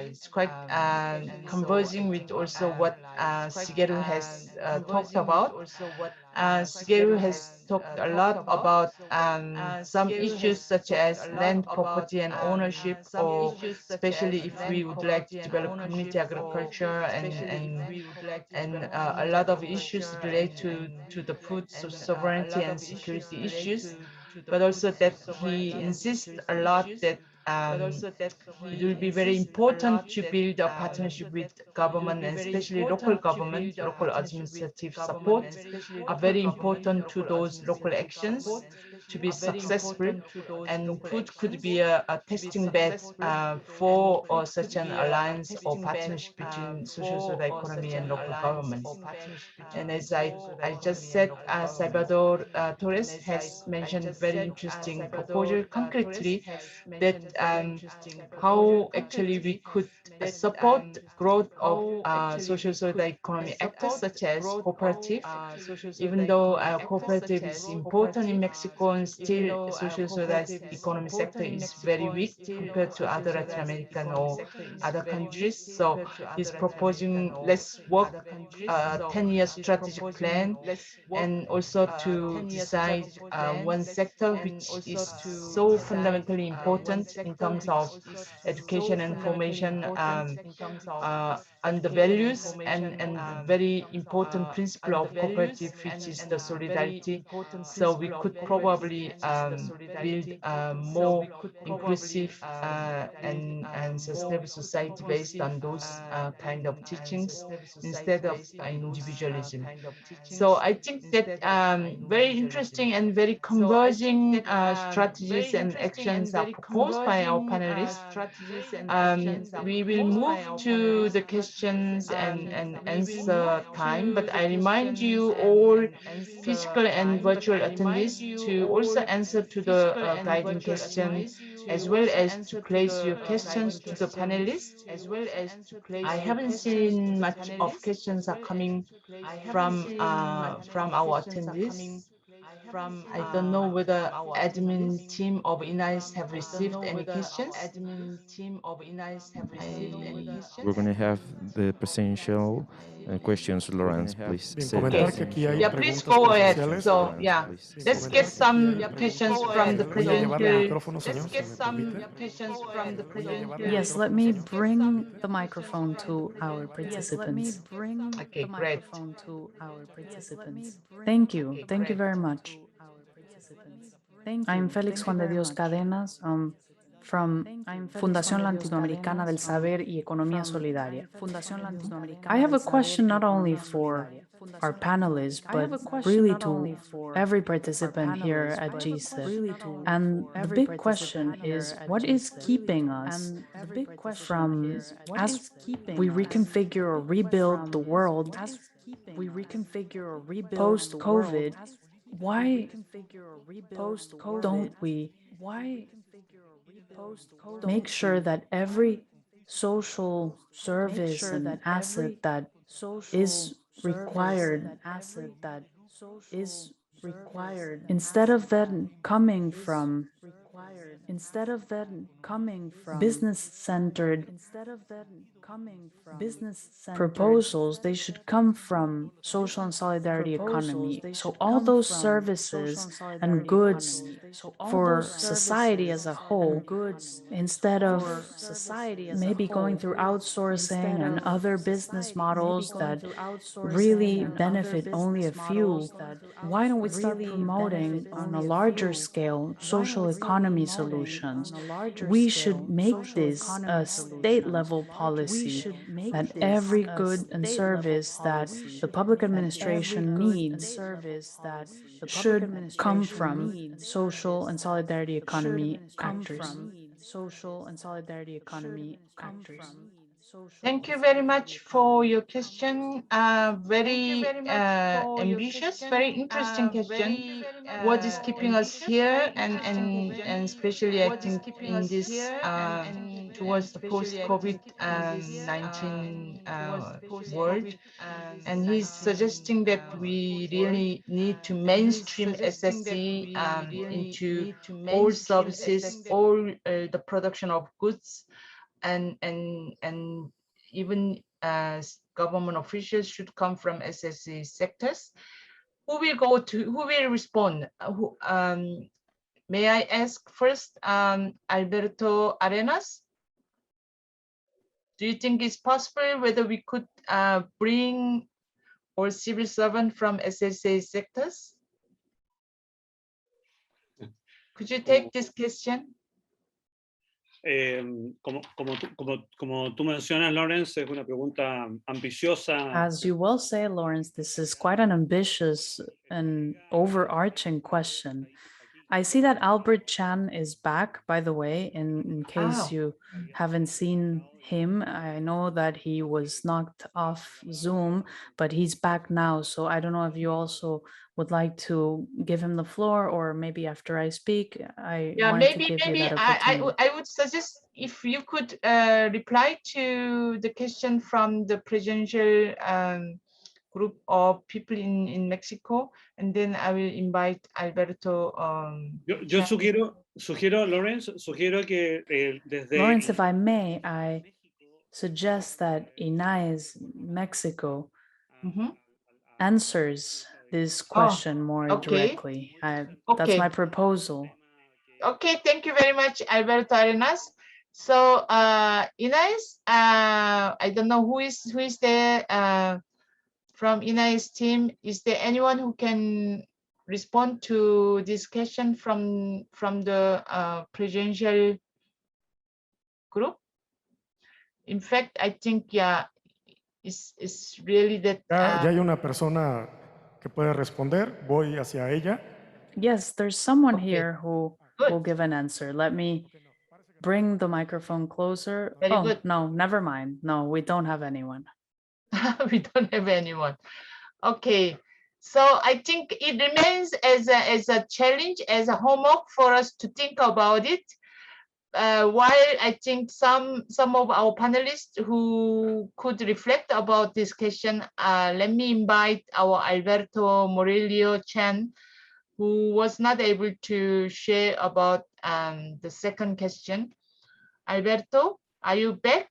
it's quite conversing with also what Shigeru has talked about. Shigeru has talked a lot about some issues such as land property and ownership, or especially if we would like to develop community agriculture, and a lot of issues related to the food sovereignty and security issues, but also that he insists a lot that it will be very important to build a partnership with government, and especially local government. Local administrative support are very important to those local actions to be successful, and food could be a testing bed for such an alliance or partnership between social economy and local government. And as I just said, Salvador Torres has mentioned very interesting proposal concretely that how actually we could support growth of social economy actors such as cooperative. Even though cooperative is important in Mexico, and still social economy sector is very weak compared to other Latin American or other countries. So he's proposing let's work 10-year strategic plan, and also to decide one sector which is so fundamentally important in terms of education and formation, and the values and the very important principle of cooperative, which is the solidarity. So we could probably build a more inclusive and sustainable society based on those kind of teachings instead of individualism. So I think that very interesting and very converging strategies and actions are proposed by our panelists. We will move to the questions and answer time, but I remind you all physical and virtual attendees to also answer to the guiding questions, as well as to place your questions to the panelists. I haven't seen much of questions are coming from our attendees. from, I don't know whether admin team of INAIS have received any questions. We're going to have the presential questions. Lawrence, please. Bien, say comentar that. que aquí hay Yeah, please preguntas go ahead. presenciales. So, yeah, let's get some questions from the Voy a llevarle el presenter. micrófono, señor, si me permite. Yes, let me bring the microphone to our participants. Okay, great. Thank you. Thank you very much. I'm Félix Juan de Dios Cadenas from Fundación Latinoamericana del Saber y Economía Solidaria. I have a question not only for our panelists, but really to every participant here at GSIP. And the big question is, what is keeping us from, as we reconfigure or rebuild the world post-COVID, why don't we make sure that every social service and asset that is required, instead of then coming from business-centered proposals, they should come from social and solidarity economy. So all those services and goods for society as a whole, instead of maybe going through outsourcing and other business models that really benefit only a few, why don't we start promoting on a larger scale social economy solutions? We should make this a state-level policy that every good and service that the public administration needs should come from social and solidarity economy actors. Thank you very much for your question. Very ambitious, very interesting question. What is keeping us here, and especially I think in this towards the post-COVID-19 world. And he's suggesting that we really need to mainstream SSC into all services, all the production of goods, and even government officials should come from SSC sectors. Who will respond? May I ask first, Alberto Arenas? Do you think it's possible whether we could bring all civil servant from SSA sectors? Could you take this question? Como tú mencionas, Lawrence, es una pregunta ambiciosa. As you well say, Lawrence, this is quite an ambitious and overarching question. I see that Albert Chan is back, by the way, in case you haven't seen him. I know that he was knocked off Zoom, but he's back now. So I don't know if you also would like to give him the floor, or maybe after I speak, I wanted to give you that opportunity. I would suggest if you could reply to the question from the presidential group of people in Mexico, and then I will invite Alberto. Yo sugiero, Lawrence, que desde... Lawrence, if I may, I suggest that INAIS Mexico answers this question more directly. That's my proposal. Okay, thank you very much, Alberto Arenas. So INAIS, I don't know who is there from INAIS team. Is there anyone who can respond to this question from the presidential group? In fact, I think, yeah, it's really that... Ya hay una persona que puede responder. Voy hacia ella. Yes, there's someone here who will give an answer. Let me bring the microphone closer. Very good. No, never mind. No, we don't have anyone. We don't have anyone. Okay, so I think it remains as a challenge, as a homework for us to think about it. While I think some of our panelists who could reflect about this question, let me invite our Alberto Murillo Chan, who was not able to share about the second question. Alberto, are you back?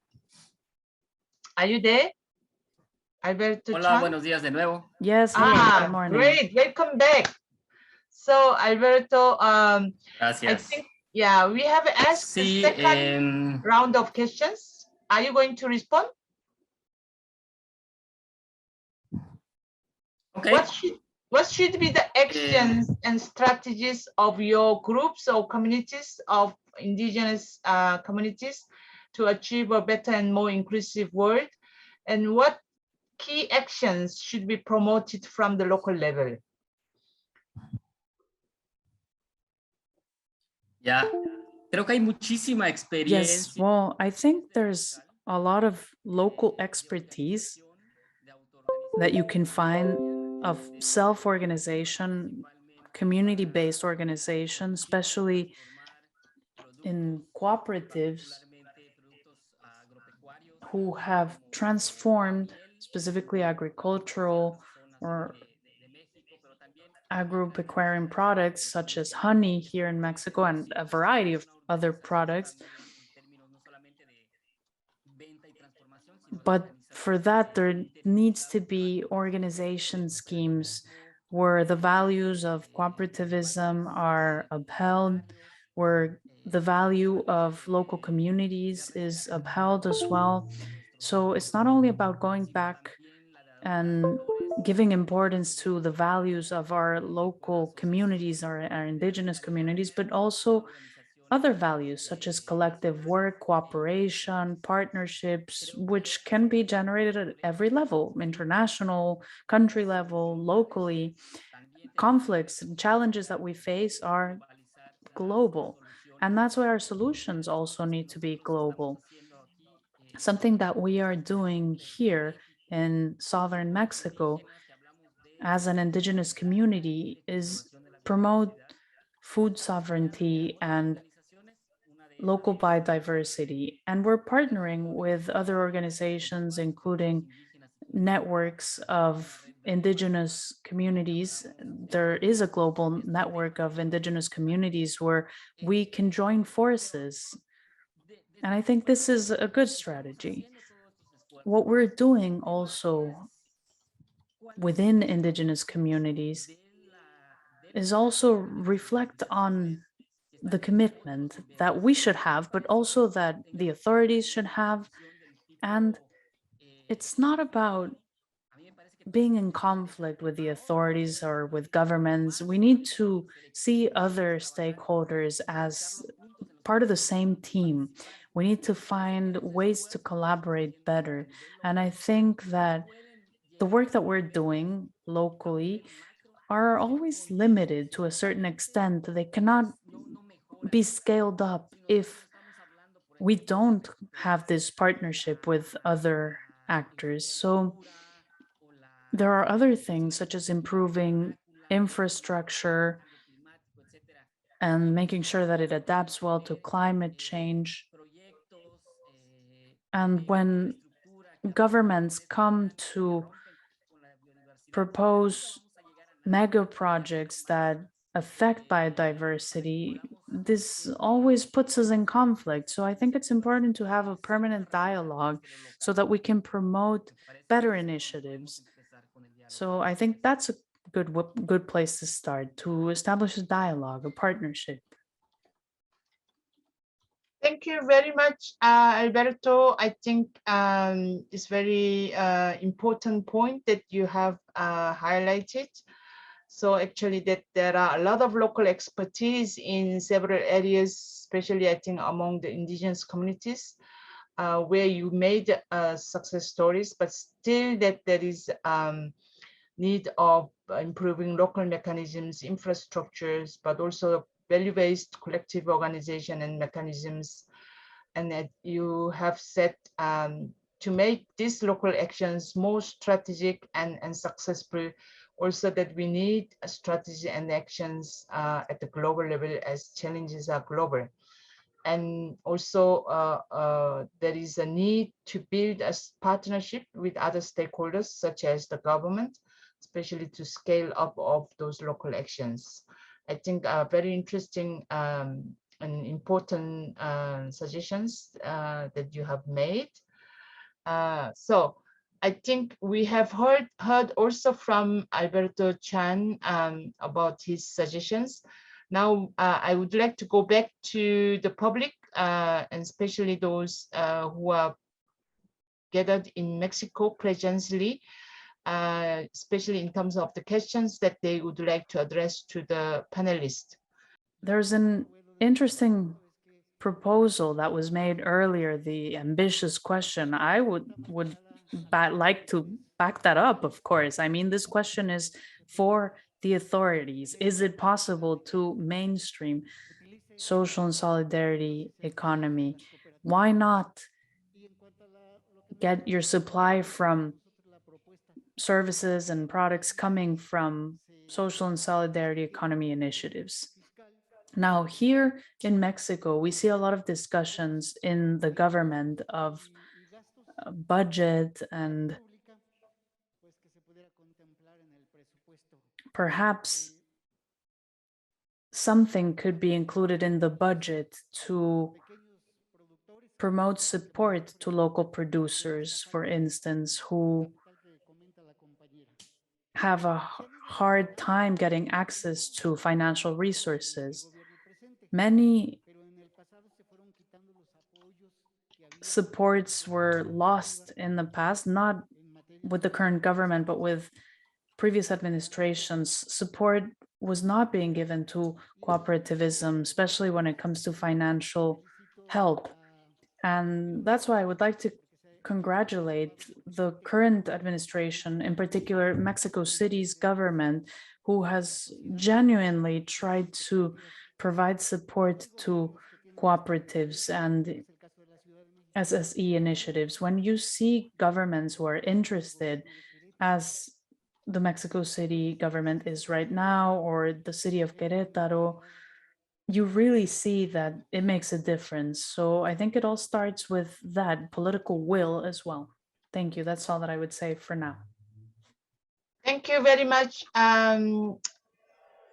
Are you there? Alberto Hola, Chan? buenos días de nuevo. Yes, hello, good morning. Great, welcome back. So Alberto, I Gracias. think, yeah, we have asked the Sí, second round of questions. Are you going to respond? okay. What should be the actions and strategies of your groups or communities of indigenous communities to achieve a better and more inclusive world? And what key actions should be promoted from the local level? Ya, creo que hay muchísima Yes, experiencia. well, I think there's a lot of local expertise that you can find of self-organization, community-based organization, especially in cooperatives who have transformed specifically agricultural or agropecuarian products such as honey here in Mexico and a variety of other products. But for that, there needs to be organization schemes where the values of cooperativism are upheld, where the value of local communities is upheld as well. So it's not only about going back and giving importance to the values of our local communities, our indigenous communities, but also other values such as collective work, cooperation, partnerships, which can be generated at every level, international, country level, locally. Conflicts and challenges that we face are global. And that's why our solutions also need to be global. Something that we are doing here in southern Mexico as an indigenous community is promote food sovereignty and local biodiversity. And we're partnering with other organizations, including networks of indigenous communities. There is a global network of indigenous communities where we can join forces. And I think this is a good strategy. What we're doing also within indigenous communities is also reflect on the commitment that we should have, but also that the authorities should have. And it's not about being in conflict with the authorities or with governments. We need to see other stakeholders as part of the same team. We need to find ways to collaborate better. And I think that the work that we're doing locally are always limited to a certain extent. They cannot be scaled up if we don't have this partnership with other actors. So there are other things such as improving infrastructure and making sure that it adapts well to climate change. And when governments come to propose mega projects that affect biodiversity, this always puts us in conflict. So I think it's important to have a permanent dialogue so that we can promote better initiatives. So I think that's a good place to start, to establish a dialogue, a partnership. Thank you very much, Alberto. I think it's very important point that you have highlighted. So actually that there are a lot of local expertise in several areas, especially I think among the indigenous communities, where you made success stories, but still that there is need of improving local mechanisms, infrastructures, but also value-based collective organization and mechanisms. And that you have set to make these local actions more strategic and successful. Also that we need a strategy and actions at the global level as challenges are global. And also there is a need to build a partnership with other stakeholders such as the government especially to scale up of those local actions. I think very interesting and important suggestions that you have made. So I think we have heard also from Alberto Chan about his suggestions. Now I would like to go back to the public and especially those who are gathered in Mexico presently, especially in terms of the questions that they would like to address to the panelists. There's an interesting proposal that was made earlier, the ambitious question. I would like to back that up, of course. I mean, this question is for the authorities. Is it possible to mainstream social and solidarity economy? Why not get your supply from services and products coming from social and solidarity economy initiatives? Now, here in Mexico, we see a lot of discussions in the government of budget, and perhaps something could be included in the budget to promote support to local producers, for instance, who have a hard time getting access to financial resources. Many supports were lost in the past, not with the current government, but with previous administrations. Support was not being given to cooperativism, especially when it comes to financial help. And that's why I would like to congratulate the current administration, in particular Mexico City's government, who has genuinely tried to provide support to cooperatives and SSE initiatives. When you see governments who are interested, as the Mexico City government is right now, or the city of Querétaro, you really see that it makes a difference. So I think it all starts with that political will as well. Thank you. That's all that I would say for now. Thank you very much.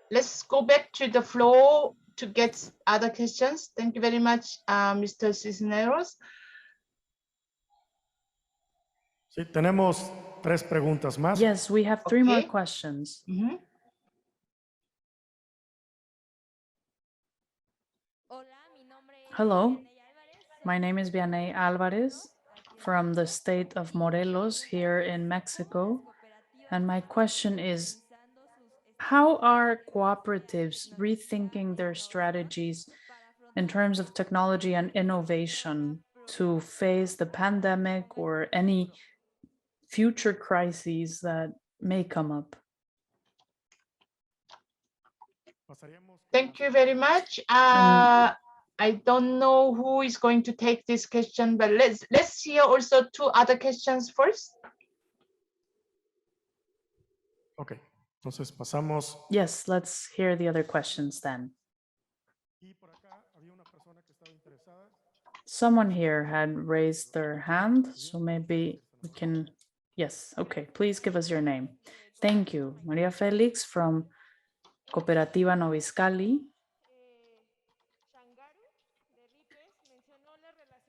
Let's go back to the floor to get other questions. Thank you very much, Mr. Cisneros. Sí, tenemos 3 preguntas más. Yes, we have 3 more Okay. questions. Hello, my name is Vianey Alvarez from the state of Morelos here in Mexico. And my question is, how are cooperatives rethinking their strategies in terms of technology and innovation to face the pandemic or any future crises that may come up? Thank you very much. I don't know who is going to take this question, but let's hear also 2 other questions first. Ok, entonces pasamos. Yes, let's hear the other questions then. Someone here had raised their hand, so maybe we can, yes, okay, please give us your name. Thank you. Maria Felix from Cooperativa Noviscali.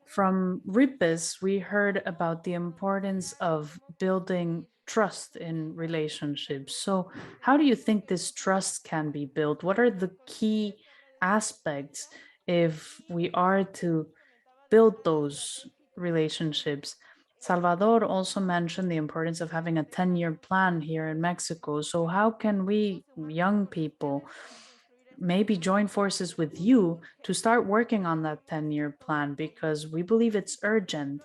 From RIPES, we heard about the importance of building trust in relationships. So how do you think this trust can be built? What are the key aspects if we are to build those relationships? Salvador also mentioned the importance of having a 10-year plan here in Mexico. So how can we, young people, maybe join forces with you to start working on that 10-year plan, because we believe it's urgent.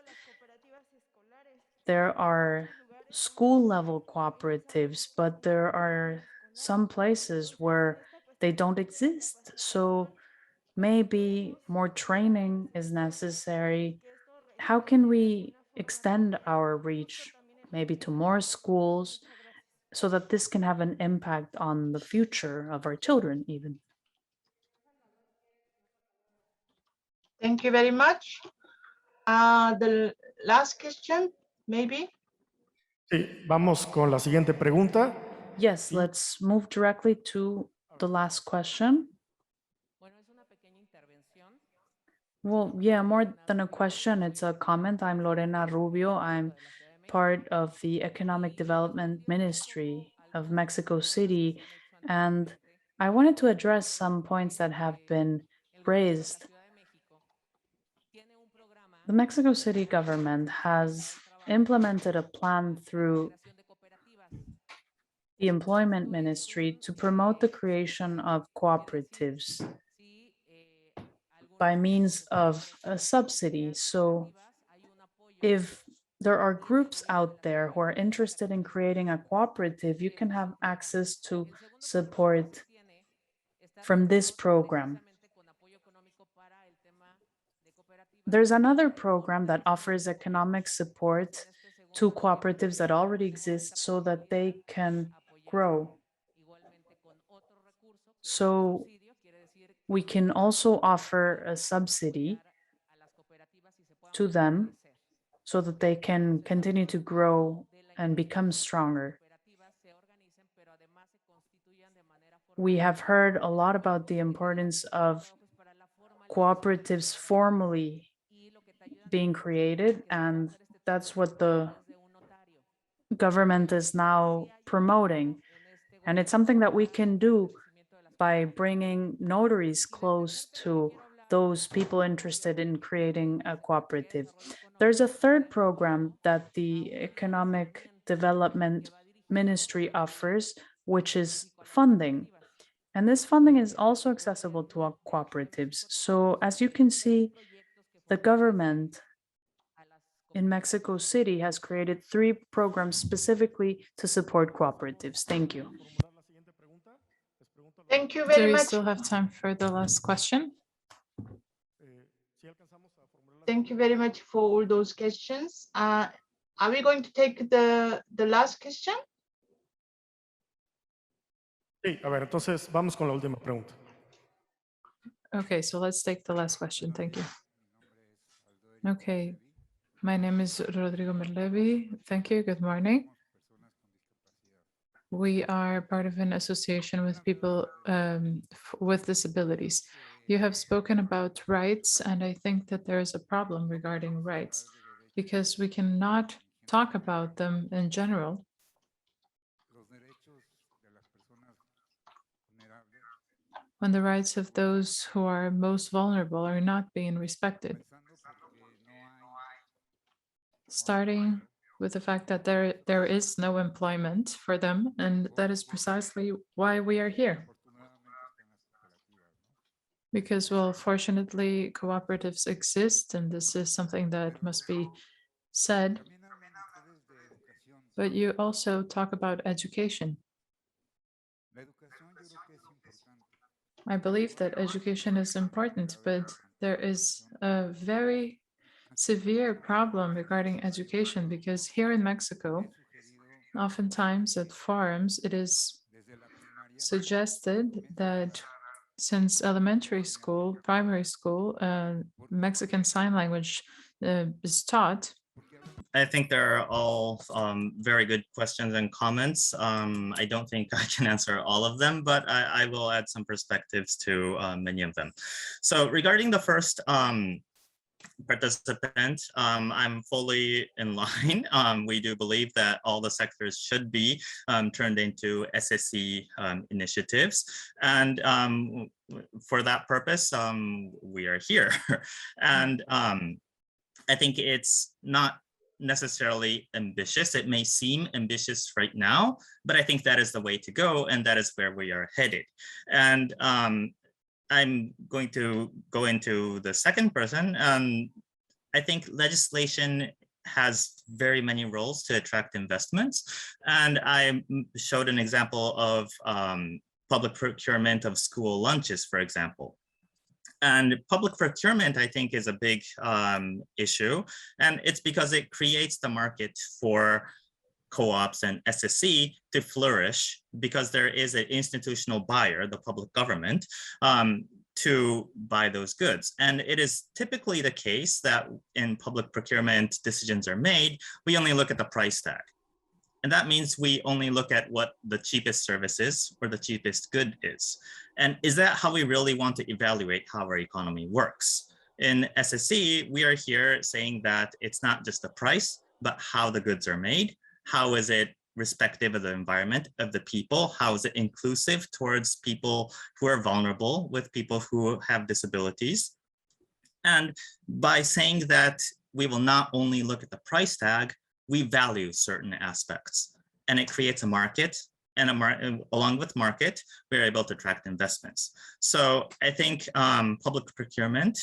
There are school level cooperatives, but there are some places where they don't exist. So maybe more training is necessary. How can we extend our reach maybe to more schools so that this can have an impact on the future of our children even? Thank you very much. The last question, maybe? Sí, vamos con la siguiente pregunta. Yes, let's move directly to the last question. Well, yeah, more than a question, it's a comment. I'm Lorena Rubio. I'm part of the Economic Development Ministry of Mexico City. And I wanted to address some points that have been raised. The Mexico City government has implemented a plan through the Employment Ministry to promote the creation of cooperatives by means of a subsidy. So if there are groups out there who are interested in creating a cooperative, you can have access to support from this program. There's another program that offers economic support to cooperatives that already exist so that they can grow. So we can also offer a subsidy to them so that they can continue to grow and become stronger. We have heard a lot about the importance of cooperatives formally being created, and that's what the government is now promoting. And it's something that we can do by bringing notaries close to those people interested in creating a cooperative. There's a third program that the Economic Development Ministry offers, which is funding. And this funding is also accessible to our cooperatives. So as you can see, the government in Mexico City has created 3 programs specifically to support cooperatives. Thank you. Thank you Do very we much. still have time for the last question? Thank you very much for all those questions. Are we going to take the last question? Sí, a ver, entonces vamos con la última pregunta. Okay, so let's take the last question. Thank you. Okay, my name is Rodrigo Merlevi. Thank you. Good morning. We are part of an association with people with disabilities. You have spoken about rights, and I think that there is a problem regarding rights because we cannot talk about them in general. When the rights of those who are most vulnerable are not being respected. Starting with the fact that there is no employment for them, and that is precisely why we are here. Because, well, fortunately, cooperatives exist, and this is something that must be said. But you also talk about education. I believe that education is important, but there is a very severe problem regarding education because here in Mexico, oftentimes at forums, it is suggested that since elementary school, primary school, Mexican Sign Language is taught. I think they're all very good questions and comments. I don't think I can answer all of them, but I will add some perspectives to many of them. So regarding the first participant, I'm fully in line. We do believe that all the sectors should be turned into SSE initiatives. And for that purpose, we are here. And I think it's not necessarily ambitious. It may seem ambitious right now, but I think that is the way to go, and that is where we are headed. And I'm going to go into the second person. I think legislation has very many roles to attract investments. And I showed an example of public procurement of school lunches, for example. And public procurement, I think, is a big issue. And it's because it creates the market for co-ops and SSE to flourish because there is an institutional buyer, the public government, to buy those goods. And it is typically the case that in public procurement decisions are made, we only look at the price tag. And that means we only look at what the cheapest service is or the cheapest good is. And is that how we really want to evaluate how our economy works? In SSC, we are here saying that it's not just the price, but how the goods are made. How is it respective of the environment, of the people? How is it inclusive towards people who are vulnerable, with people who have disabilities? And by saying that we will not only look at the price tag, we value certain aspects, and it creates a market, and along with market, we're able to attract investments. So I think public procurement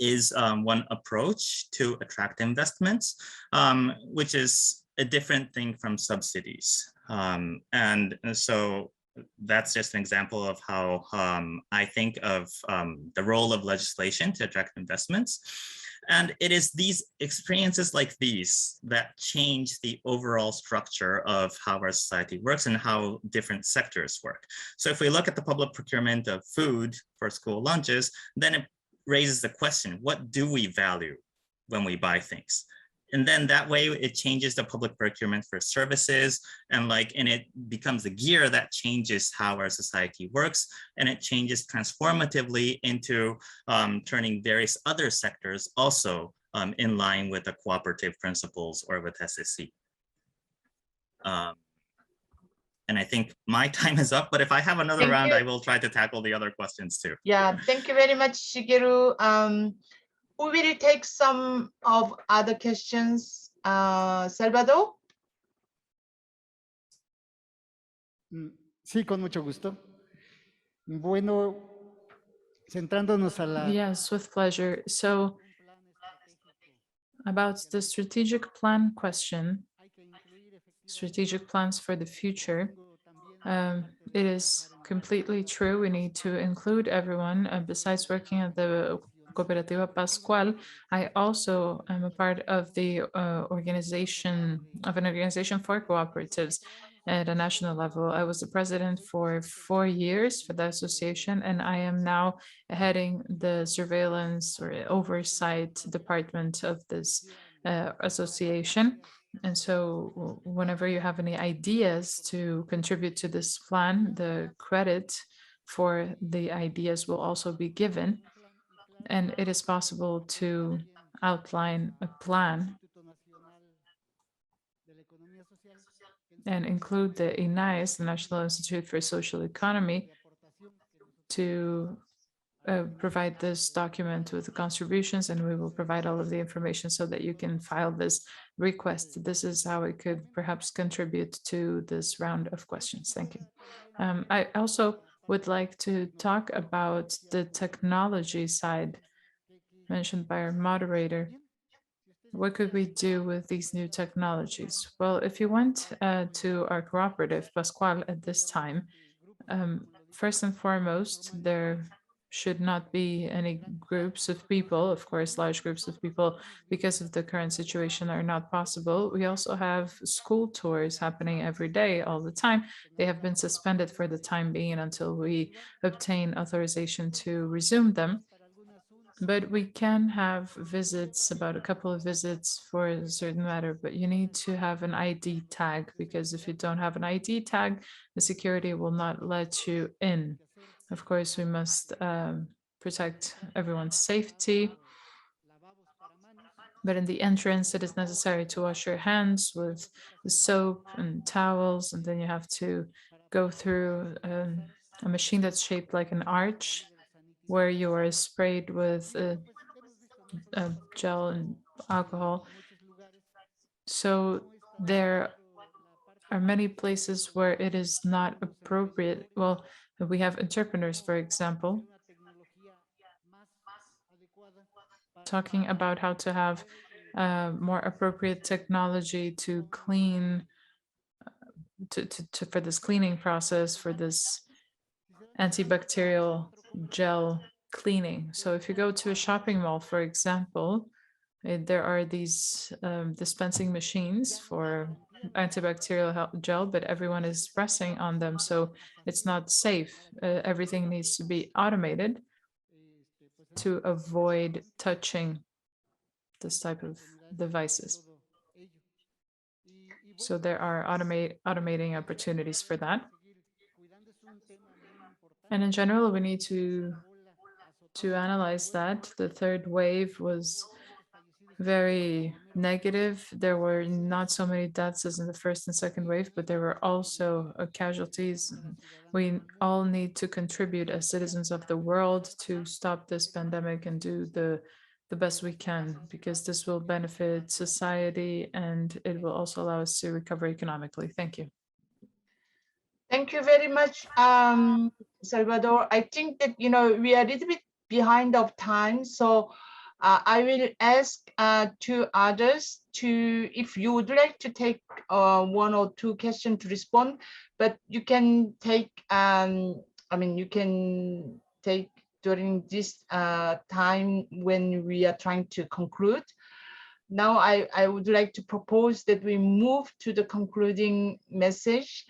is one approach to attract investments, which is a different thing from subsidies. And so that's just an example of how I think of the role of legislation to attract investments. And it is these experiences like these that change the overall structure of how our society works and how different sectors work. So if we look at the public procurement of food for school lunches, then it raises the question, what do we value when we buy things? And then that way it changes the public procurement for services, and it becomes the gear that changes how our society works, and it changes transformatively into turning various other sectors also in line with the cooperative principles or with SSC. And I think my time is up, but if I have another round, I will try to tackle the other questions too. Yeah, thank you very much, Shigeru. We will take some of other questions. Salvador? Sí, con mucho gusto. Bueno, centrándonos a la... Yes, with pleasure. So about the strategic plan question, strategic plans for the future, it is completely true. We need to include everyone. Besides working at the Cooperativa Pascual, I also am a part of the organization for cooperatives at a national level. I was the president for 4 years for the association, and I am now heading the surveillance or oversight department of this association. And so whenever you have any ideas to contribute to this plan, the credit for the ideas will also be given. And it is possible to outline a plan and include the INAES, the National Institute for Social Economy, to provide this document with the contributions, and we will provide all of the information so that you can file this request. This is how it could perhaps contribute to this round of questions. Thank you. I also would like to talk about the technology side mentioned by our moderator. What could we do with these new technologies? Well, if you went to our cooperative, Pascual, at this time, first and foremost, there should not be any groups of people. Of course, large groups of people, because of the current situation, are not possible. We also have school tours happening every day, all the time. They have been suspended for the time being until we obtain authorization to resume them. But we can have visits, about a couple of visits for a certain matter, but you need to have an ID tag, because if you don't have an ID tag, the security will not let you in. Of course, we must protect everyone's safety. But in the entrance, it is necessary to wash your hands with soap and towels, and then you have to go through a machine that's shaped like an arch, where you are sprayed with gel and alcohol. So there are many places where it is not appropriate. Well, we have interpreters, for example, talking about how to have more appropriate technology to clean, for this cleaning process, for this antibacterial gel cleaning. So if you go to a shopping mall, for example, there are these dispensing machines for antibacterial gel, but everyone is pressing on them, so it's not safe. Everything needs to be automated to avoid touching this type of devices. So there are automating opportunities for that. And in general, we need to analyze that. The third wave was very negative. There were not so many deaths as in the first and second wave, but there were also casualties. We all need to contribute as citizens of the world to stop this pandemic and do the best we can, because this will benefit society and it will also allow us to recover economically. Thank you. Thank you very much, Salvador. I think that, we are a little bit behind of time, so I will ask two others if you would like to take one or two questions to respond, but you can take, you can take during this time when we are trying to conclude. Now, I would like to propose that we move to the concluding message.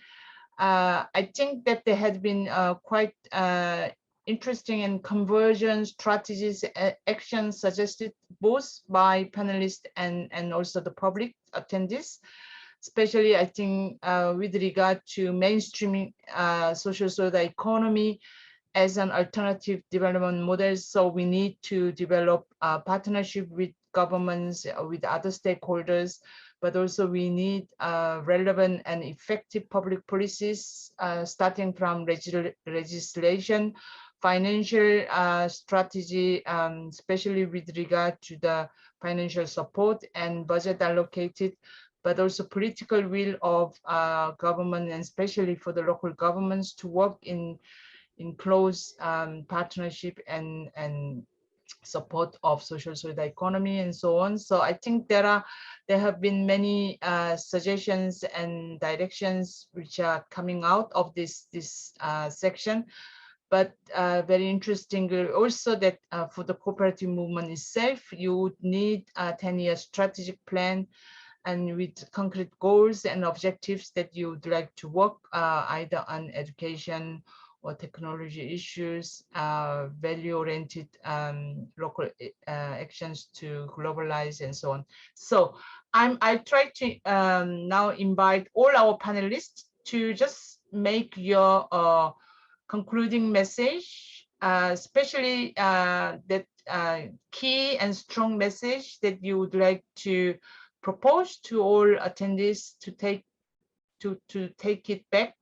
I think that there had been quite interesting and conversion strategies, actions suggested both by panelists and also the public attendees, especially I think with regard to mainstreaming social economy as an alternative development model. So we need to develop a partnership with governments, with other stakeholders, but also we need relevant and effective public policies, starting from legislation, financial strategy, especially with regard to the financial support and budget allocated, but also political will of government, and especially for the local governments to work in close partnership and support of social economy and so on. So I think there have been many suggestions and directions which are coming out of this section. But very interesting also that for the cooperative movement itself, you would need a 10-year strategic plan and with concrete goals and objectives that you would like to work either on education or technology issues, value-oriented local actions to globalize and so on. So I try to now invite all our panelists to just make your concluding message, especially that key and strong message that you would like to propose to all attendees to take it back,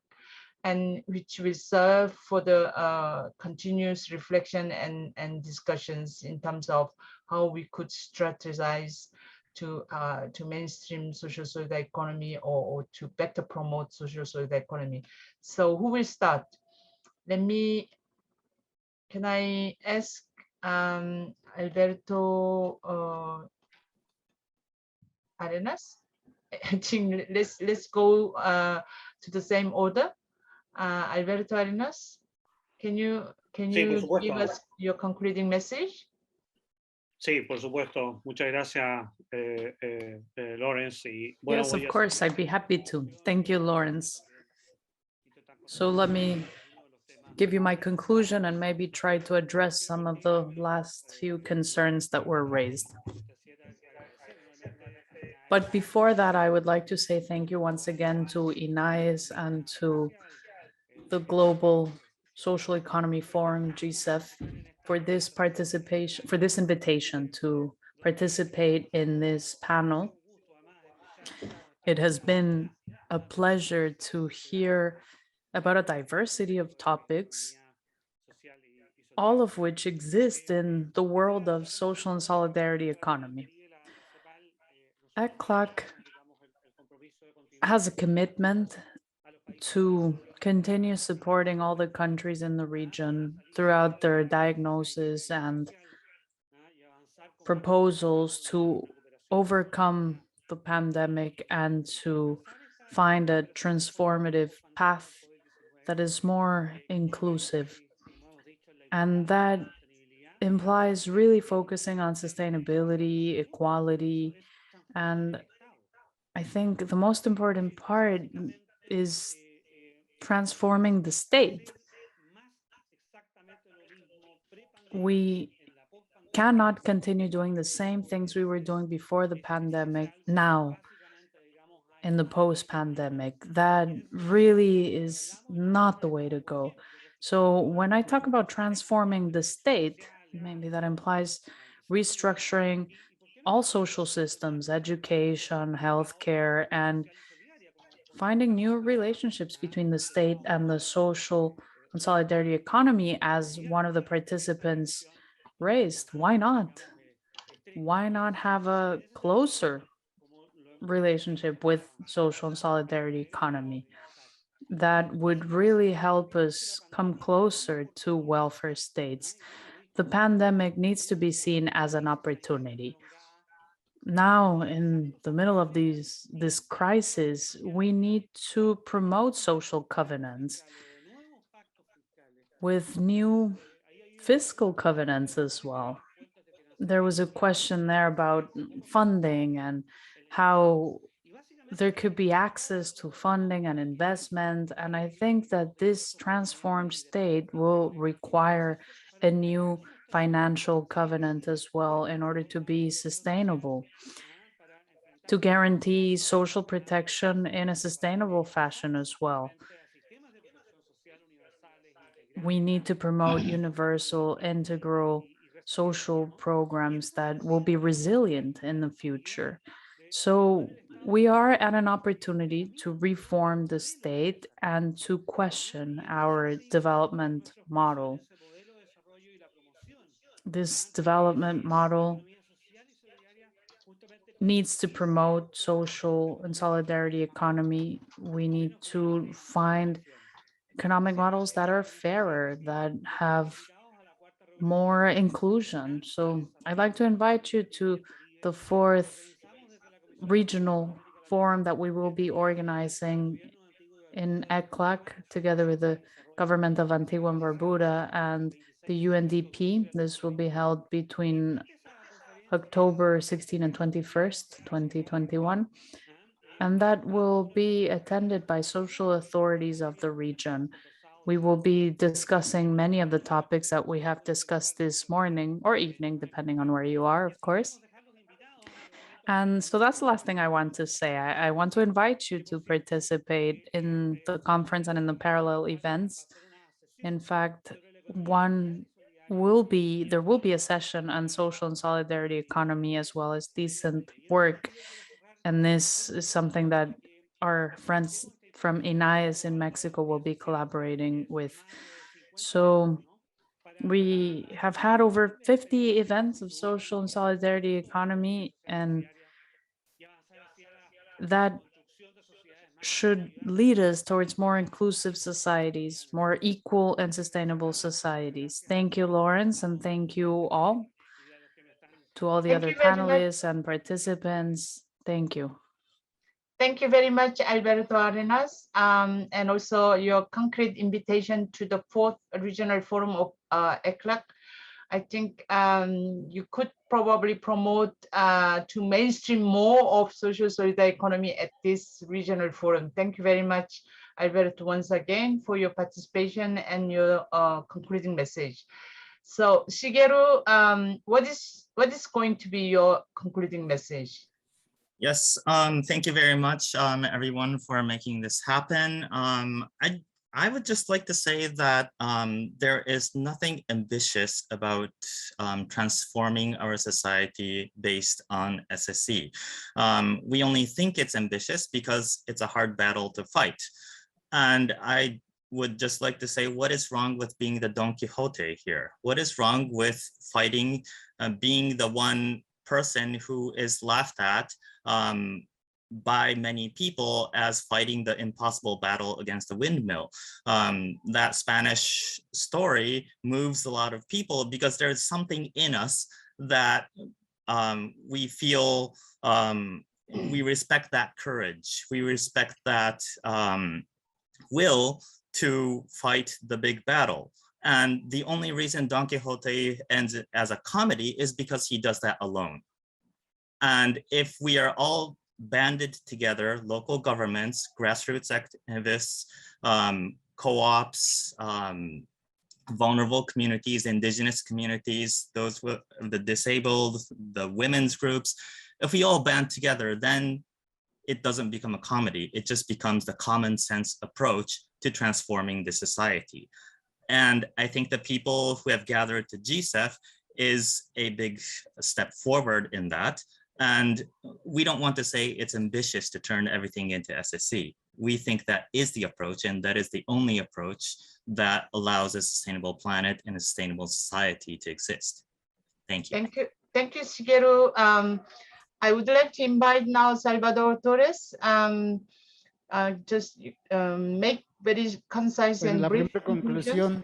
and which will serve for the continuous reflection and discussions in terms of how we could strategize to mainstream social economy or to better promote social economy. So who will start? Can I ask Alberto Arenas? I think let's go to the same order. Alberto Arenas, can you give us your concluding message? Sí, por supuesto. Muchas gracias, Lawrence. Yes, of course, I'd be happy to. Thank you, Lawrence. So let me give you my conclusion and maybe try to address some of the last few concerns that were raised. But before that, I would like to say thank you once again to INAES and to the Global Social Economy Forum, GSEF, for this participation, for this invitation to participate in this panel. It has been a pleasure to hear about a diversity of topics, all of which exist in the world of social and solidarity economy. ECLAC has a commitment to continue supporting all the countries in the region throughout their diagnosis and proposals to overcome the pandemic and to find a transformative path that is more inclusive. And that implies really focusing on sustainability, equality, and I think the most important part is transforming the state. We cannot continue doing the same things we were doing before the pandemic now. in the post-pandemic. That really is not the way to go. So when I talk about transforming the state, maybe that implies restructuring all social systems, education, healthcare, and finding new relationships between the state and the social and solidarity economy, as one of the participants raised. Why not? Why not have a closer relationship with social and solidarity economy that would really help us come closer to welfare states? The pandemic needs to be seen as an opportunity. Now, in the middle of this crisis, we need to promote social covenants with new fiscal covenants as well. There was a question there about funding and how there could be access to funding and investment. And I think that this transformed state will require a new financial covenant as well in order to be sustainable, to guarantee social protection in a sustainable fashion as well. We need to promote universal, integral social programs that will be resilient in the future. So we are at an opportunity to reform the state and to question our development model. This development model needs to promote social and solidarity economy. We need to find economic models that are fairer, that have more inclusion. So I'd like to invite you to the 4th regional forum that we will be organizing in ECLAC together with the government of Antigua and Barbuda and the UNDP. This will be held between October 16 and 21st, 2021. And that will be attended by social authorities of the region. We will be discussing many of the topics that we have discussed this morning or evening, depending on where you are, of course. And so that's the last thing I want to say. I want to invite you to participate in the conference and in the parallel events. In fact, there will be a session on social and solidarity economy as well as decent work. And this is something that our friends from INAES in Mexico will be collaborating with. So we have had over 50 events of social and solidarity economy, and that should lead us towards more inclusive societies, more equal and sustainable societies. Thank you, Lawrence, and thank you all, to all the Thank other you very much. panelists and participants. Thank you. Thank you very much, Alberto Arenas, and also your concrete invitation to the 4th Regional Forum of ECLAC. I think you could probably promote to mainstream more of social solidarity economy at this regional forum. Thank you very much, Alberto, once again for your participation and your concluding message. So Shigeru, what is going to be your concluding message? Yes, thank you very much, everyone, for making this happen. I would just like to say that there is nothing ambitious about transforming our society based on SSE. We only think it's ambitious because it's a hard battle to fight. And I would just like to say, what is wrong with being the Don Quixote here? What is wrong with fighting, being the one person who is laughed at by many people as fighting the impossible battle against the windmill? That Spanish story moves a lot of people because there's something in us that we feel, we respect that courage. We respect that will to fight the big battle. And the only reason Don Quixote ends it as a comedy is because he does that alone. And if we are all banded together, local governments, grassroots activists, co-ops, vulnerable communities, indigenous communities, those with the disabled, the women's groups, if we all band together, then it doesn't become a comedy. It just becomes the common sense approach to transforming the society. And I think the people who have gathered to GCEF is a big step forward in that. And we don't want to say it's ambitious to turn everything into SSC. We think that is the approach, and that is the only approach that allows a sustainable planet and a sustainable society to exist. Thank you. Thank you, Shigeru. I would like to invite now Salvador Torres. Just make very concise Pues and la brief primera conclusions.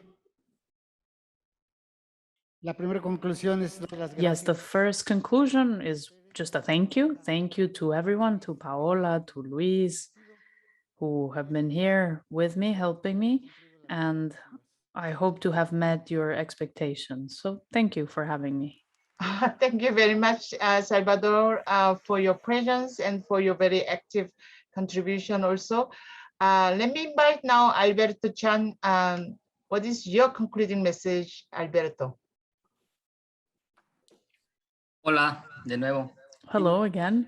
conclusión es dar las Yes, the gracias. first conclusion is just a thank you. Thank you to everyone, to Paola, to Luis, who have been here with me, helping me. And I hope to have met your expectations. So thank you for having me. Thank you very much, Salvador, for your presence and for your very active contribution also. Let me invite now Alberto Chan. What is your concluding message, Alberto? Hola, de nuevo. Hello again.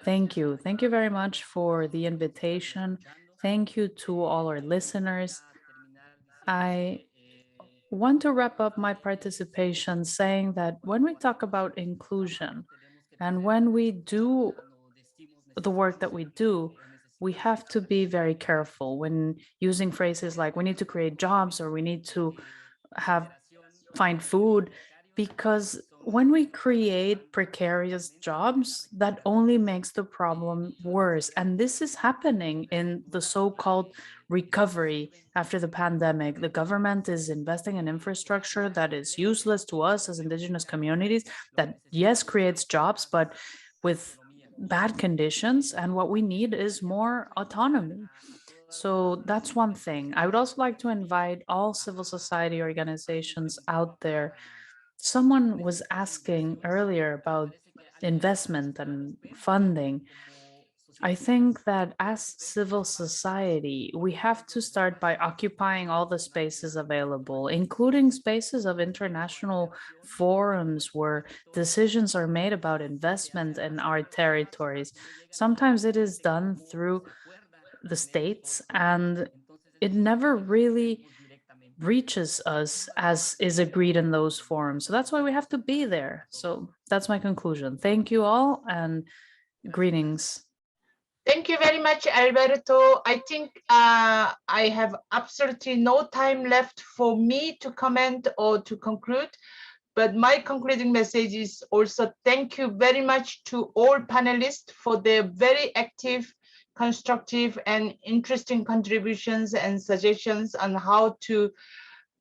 Thank you. Thank you very much for the invitation. Thank you to all our listeners. I want to wrap up my participation saying that when we talk about inclusion and when we do the work that we do, we have to be very careful when using phrases like we need to create jobs or we need to find food, because when we create precarious jobs, that only makes the problem worse. And this is happening in the so-called recovery after the pandemic. The government is investing in infrastructure that is useless to us as indigenous communities, that yes, creates jobs, but with bad conditions. And what we need is more autonomy. So that's one thing. I would also like to invite all civil society organizations out there. Someone was asking earlier about investment and funding. I think that as civil society, we have to start by occupying all the spaces available, including spaces of international forums where decisions are made about investment in our territories. Sometimes it is done through the states, and it never really reaches us as is agreed in those forums. So that's why we have to be there. So that's my conclusion. Thank you all and greetings. Thank you very much, Alberto. I think I have absolutely no time left for me to comment or to conclude, but my concluding message is also thank you very much to all panelists for their very active, constructive and interesting contributions and suggestions on how to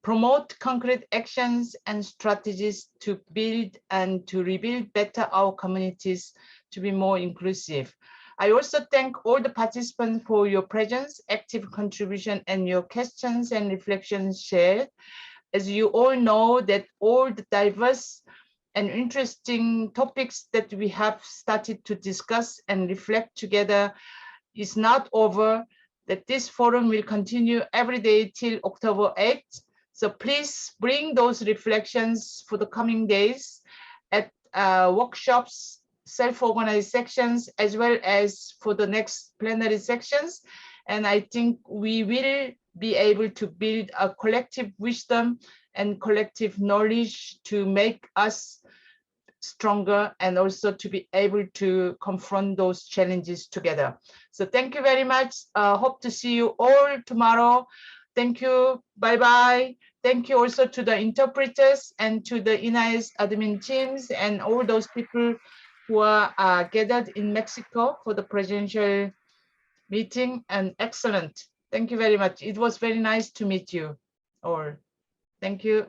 promote concrete actions and strategies to build and to rebuild better our communities to be more inclusive. I also thank all the participants for your presence, active contribution, and your questions and reflections shared. As you all know that all the diverse and interesting topics that we have started to discuss and reflect together is not over, that this forum will continue every day till October 8th. So please bring those reflections for the coming days at workshops, self-organized sections, as well as for the next plenary sections. And I think we will be able to build a collective wisdom and collective knowledge to make us stronger and also to be able to confront those challenges together. So thank you very much. Hope to see you all tomorrow. Thank you. Bye-bye. Thank you also to the interpreters and to the INAES admin teams and all those people who are gathered in Mexico for the presidential meeting. And excellent. Thank you very much. It was very nice to meet you all. Thank you.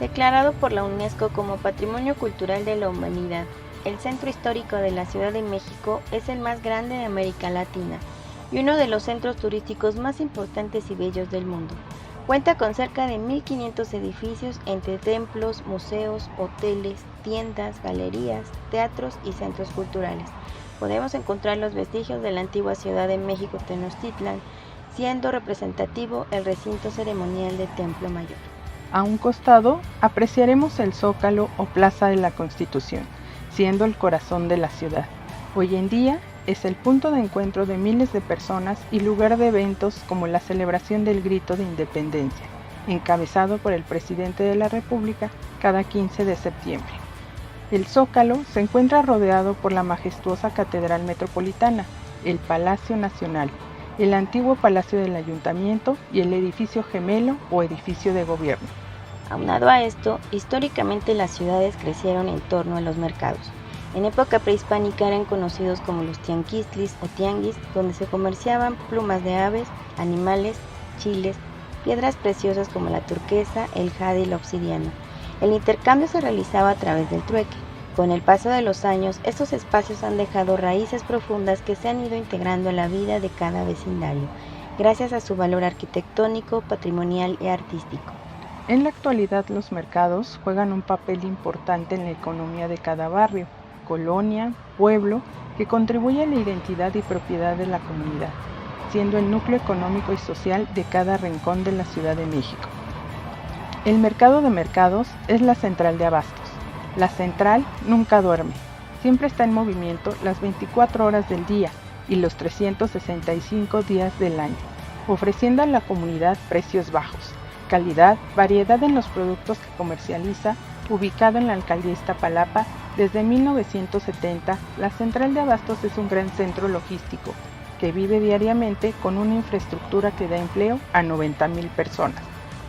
Declarado por la UNESCO como Patrimonio Cultural de la Humanidad, el Centro Histórico de la Ciudad de México es el más grande de América Latina y uno de los centros turísticos más importantes y bellos del mundo. Cuenta con cerca de 1.500 edificios entre templos, museos, hoteles, tiendas, galerías, teatros y centros culturales. Podemos encontrar los vestigios de la antigua Ciudad de México Tenochtitlan, siendo representativo el recinto ceremonial del Templo Mayor. A un costado apreciaremos el Zócalo o Plaza de la Constitución, siendo el corazón de la ciudad. Hoy en día es el punto de encuentro de miles de personas y lugar de eventos como la celebración del Grito de Independencia, encabezado por el presidente de la República cada 15 de septiembre. El Zócalo se encuentra rodeado por la majestuosa Catedral Metropolitana, el Palacio Nacional, el antiguo Palacio del Ayuntamiento y el edificio gemelo o edificio de gobierno. Aunado a esto, históricamente las ciudades crecieron en torno a los mercados. En época prehispánica eran conocidos como los tianguistlis o tianguis, donde se comerciaban plumas de aves, animales, chiles, piedras preciosas como la turquesa, el jade y la obsidiana. El intercambio se realizaba a través del trueque. Con el paso de los años, estos espacios han dejado raíces profundas que se han ido integrando en la vida de cada vecindario, gracias a su valor arquitectónico, patrimonial y artístico. En la actualidad, los mercados juegan un papel importante en la economía de cada barrio, colonia, pueblo, que contribuye a la identidad y propiedad de la comunidad, siendo el núcleo económico y social de cada rincón de la Ciudad de México. El mercado de mercados es la central de abastos. La central nunca duerme, siempre está en movimiento las 24 horas del día y los 365 días del año, ofreciendo a la comunidad precios bajos, calidad, variedad en los productos que comercializa. Ubicado en la alcaldía Iztapalapa, desde 1970, la central de abastos es un gran centro logístico que vive diariamente con una infraestructura que da empleo a 90,000 personas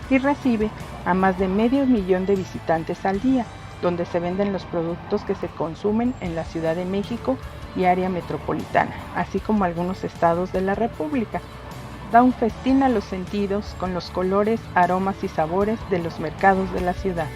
y recibe a más de 500,000 de visitantes al día, donde se venden los productos que se consumen en la Ciudad de México y área metropolitana, así como algunos estados de la República. Da un festín a los sentidos con los colores, aromas y sabores de los mercados de la ciudad.